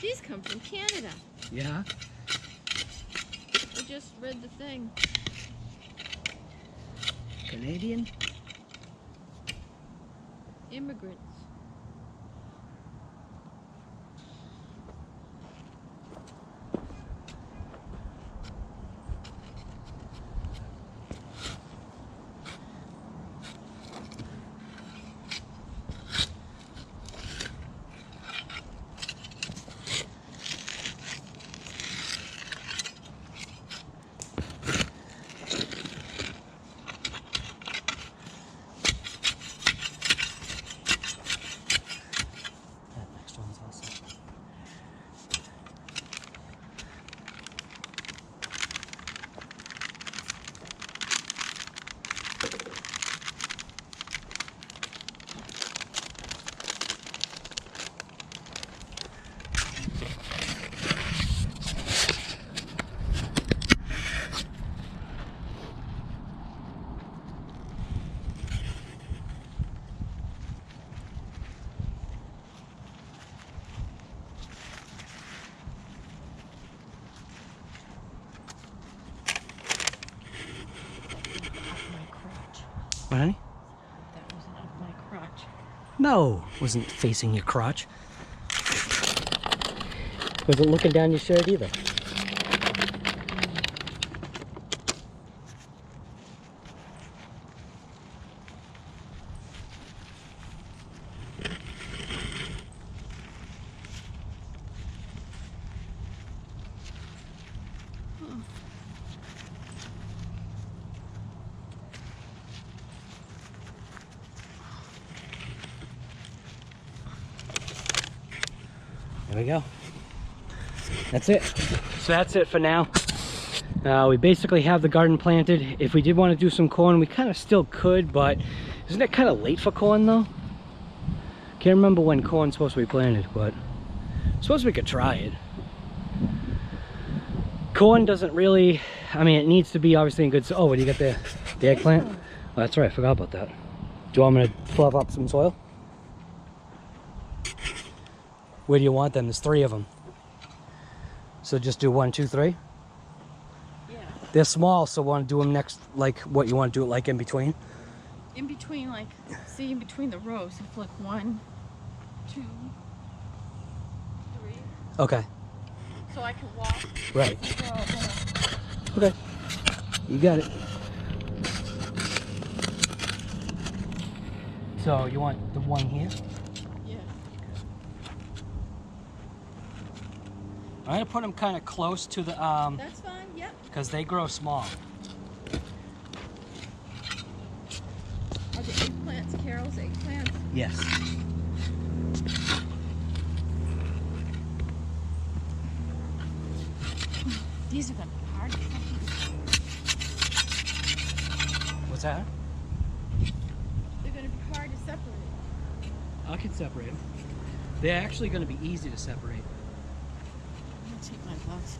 These come from Canada. Yeah? I just read the thing. Canadian? Immigrants. No, wasn't facing your crotch. Wasn't looking down your shirt either. There we go. That's it. So that's it for now. We basically have the garden planted. If we did want to do some corn, we kind of still could, but isn't it kind of late for corn though? Can't remember when corn's supposed to be planted, but I suppose we could try it. Corn doesn't really, I mean, it needs to be obviously in good, oh, what do you got there? The eggplant? Oh, that's right, I forgot about that. Do you want me to fluff up some soil? Where do you want them? There's 3 of them. So just do 1, 2, 3? Yeah. They're small, so want to do them next, like what you want to do it like in between? In between, like, see, in between the rows, it's like 1, 2, 3. Okay. So I can walk. Right. Okay. You got it. So you want the one here? Yeah. I'm gonna put them kind of close to the That's fine. Yep. because they grow small. Are the eggplants Carol's eggplants? Yes. These are gonna be hard. What's that? They're gonna be hard to separate. I can separate them. They're actually going to be easy to separate. I'm gonna take my gloves.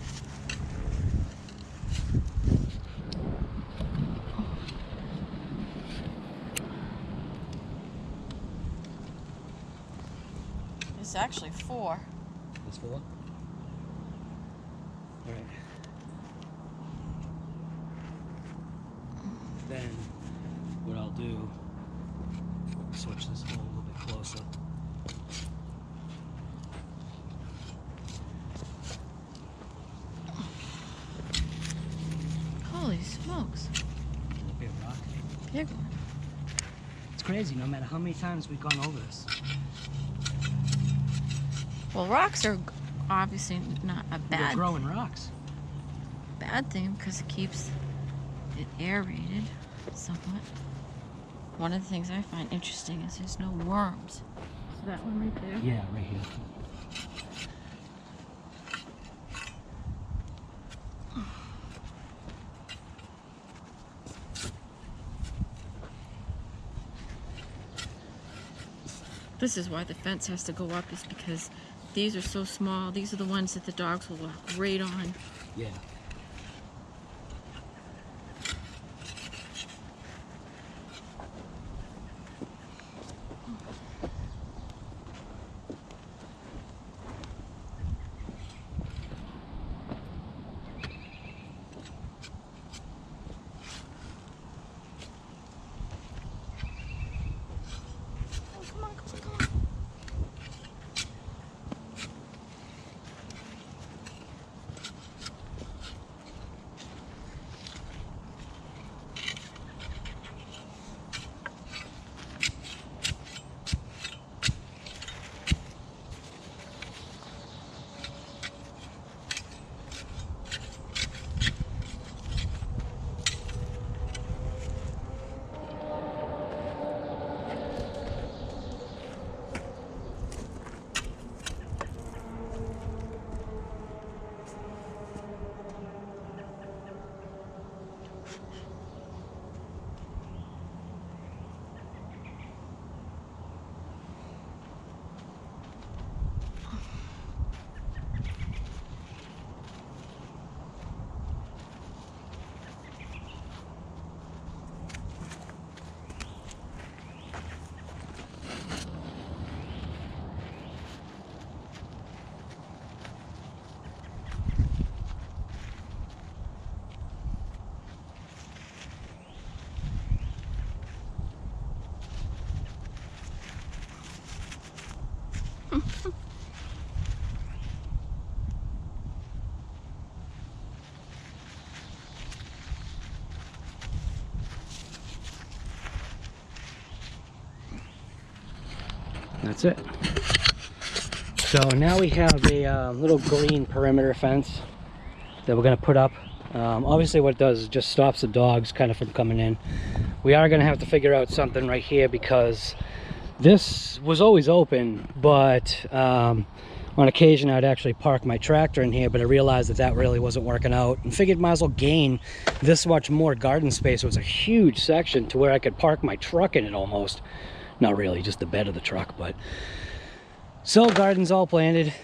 It's actually 4. That's 4? All right. Then what I'll do, switch this hole a little bit closer. Holy smokes. It'll be a rock. Big one. It's crazy, no matter how many times we've gone over this. Well, rocks are obviously not a They're bad growing rocks. thing because it keeps it aerated somewhat. One of the things I find interesting is there's no worms. So that one right there. Yeah, right here. This is why the fence has to go up, is because these are so small. These are the ones that the dogs will walk right on. Yeah. That's it. So now we have a little green perimeter fence that we're going to put up. Obviously what it does is just stops the dogs kind of from coming in. We are going to have to figure out something right here because this was always open, but on occasion I'd actually park my tractor in here, but I realized that that really wasn't working out and figured might as well gain this much more garden space. It was a huge section to where I could park my truck in it almost. Not really, just the bed of the truck. But so garden's all planted,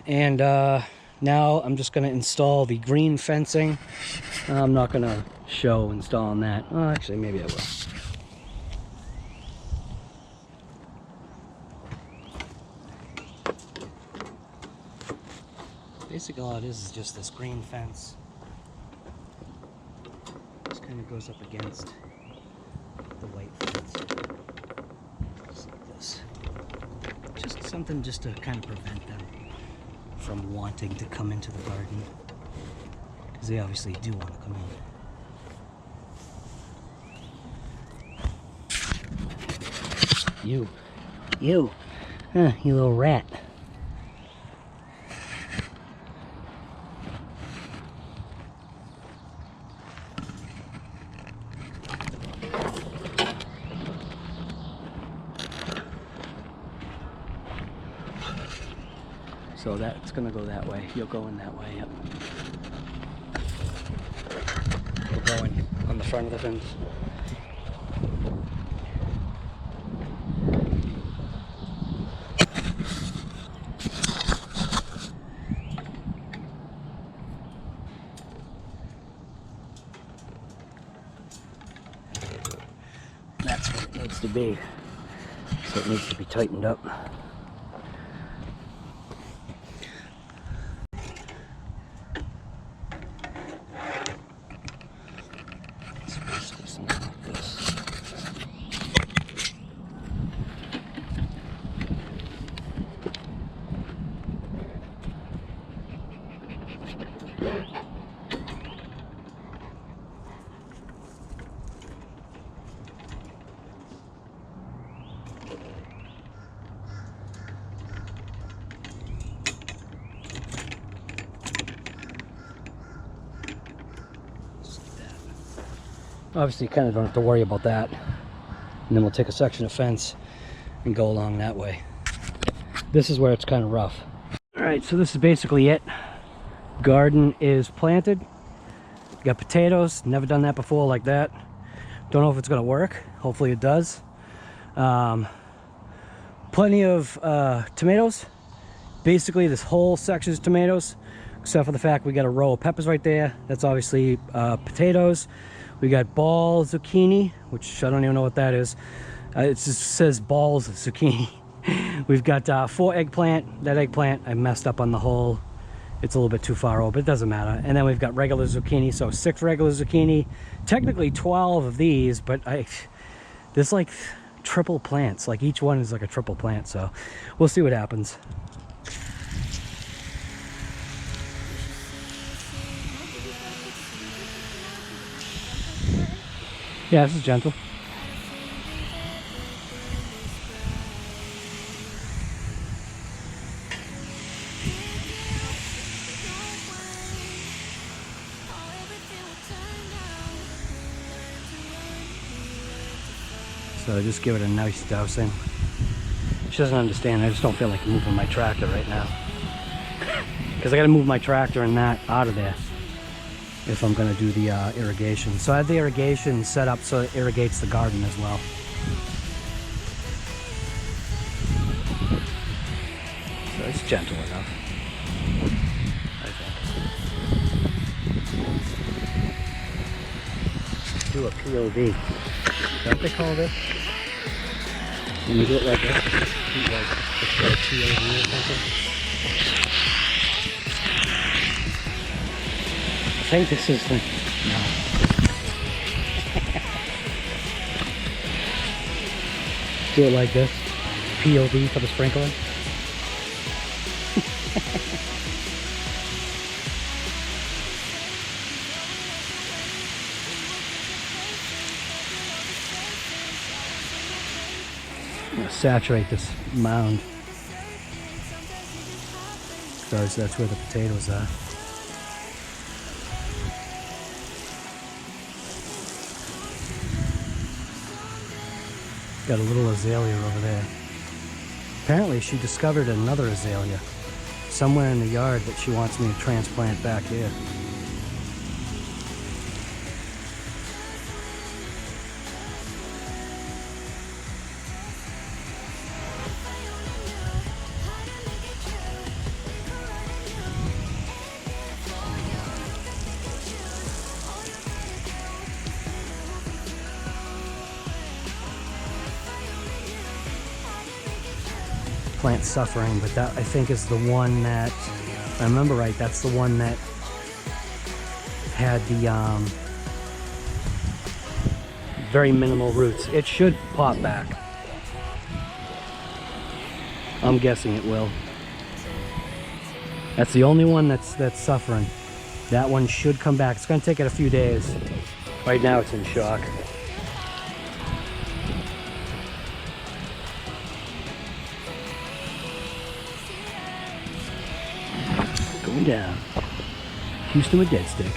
and now I'm just going to install the green fencing. I'm not going to show installing that. Oh, actually, maybe I will. Basically all it is just this green fence. Just kind of goes up against the white fence. Just like this. Just something just to kind of prevent them from wanting to come into the garden. Because they obviously do want to come in. You little rat. So that's gonna go that way. You'll go in that way, yep. We're going on the front of the fence. That's what it needs to be. So it needs to be tightened up. Obviously you kind of don't have to worry about that. And then we'll take a section of fence and go along that way. This is where it's kind of rough. Alright, so this is basically it. Garden is planted. Got potatoes, never done that before like that. Don't know if it's gonna work. Hopefully it does. Plenty of tomatoes. Basically this whole section is tomatoes, except for the fact we got a row of peppers right there. That's obviously potatoes. We got ball zucchini, which I don't even know what that is. It just says balls of zucchini. We've got 4 eggplant. That eggplant, I messed up on the hole. It's a little bit too far over, but it doesn't matter. And then we've got regular zucchini, so 6 regular zucchini. Technically 12 of these, but there's like triple plants. Like each one is like a triple plant, so we'll see what happens. Yeah, this is gentle. So just give it a nice dousing. She doesn't understand. I just don't feel like moving my tractor right now. Because I got to move my tractor and that out of there if I'm going to do the irrigation. So I have the irrigation set up so it irrigates the garden as well. So it's gentle enough, I think. Do a POV. Is that what they call this? When you do it like this, it's like a POV or something. I think this is the, no. Do it like this. POV for the sprinkler. gonna saturate this mound because that's where the potatoes are. Got a little azalea over there. Apparently she discovered another azalea somewhere in the yard that she wants me to transplant back here. Plant Suffering, but that I think is the one that, if I remember right, that's the one that had the very minimal roots. It should pop back. I'm guessing it will. That's the only one that's suffering. That one should come back. It's going to take it a few days. Right now it's in shock. Going down. Houston with dead stick.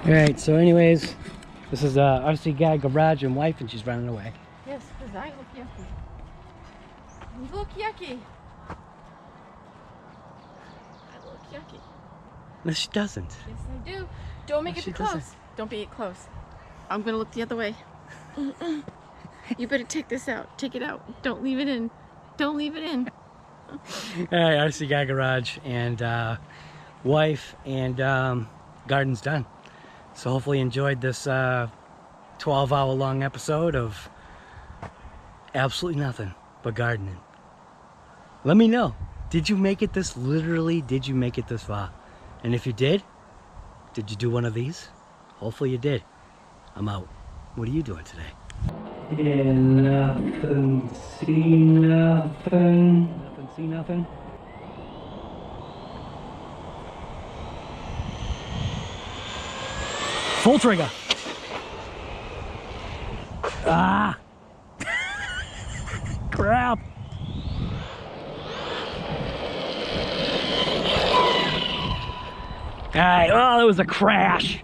Alright, so anyways, this is RC Guy Garage and wife, and she's running away. Yes, because I look yucky. You look yucky. I look yucky. No, she doesn't. Yes, I do. Don't make it too close. Doesn't. Don't be close. I'm going to look the other way. You better take this out. Take it out. Don't leave it in. Don't leave it in. Alright, RC Guy Garage and wife and garden's done. So hopefully you enjoyed this 12-hour long episode of absolutely nothing but gardening. Let me know. Did you make it this, literally, did you make it this far? And if you did you do one of these? Hopefully you did. I'm out. What are you doing today? Yeah, nothing, see nothing. Nothing, see nothing. Full trigger. Ah! Crap! Alright, oh, that was a crash.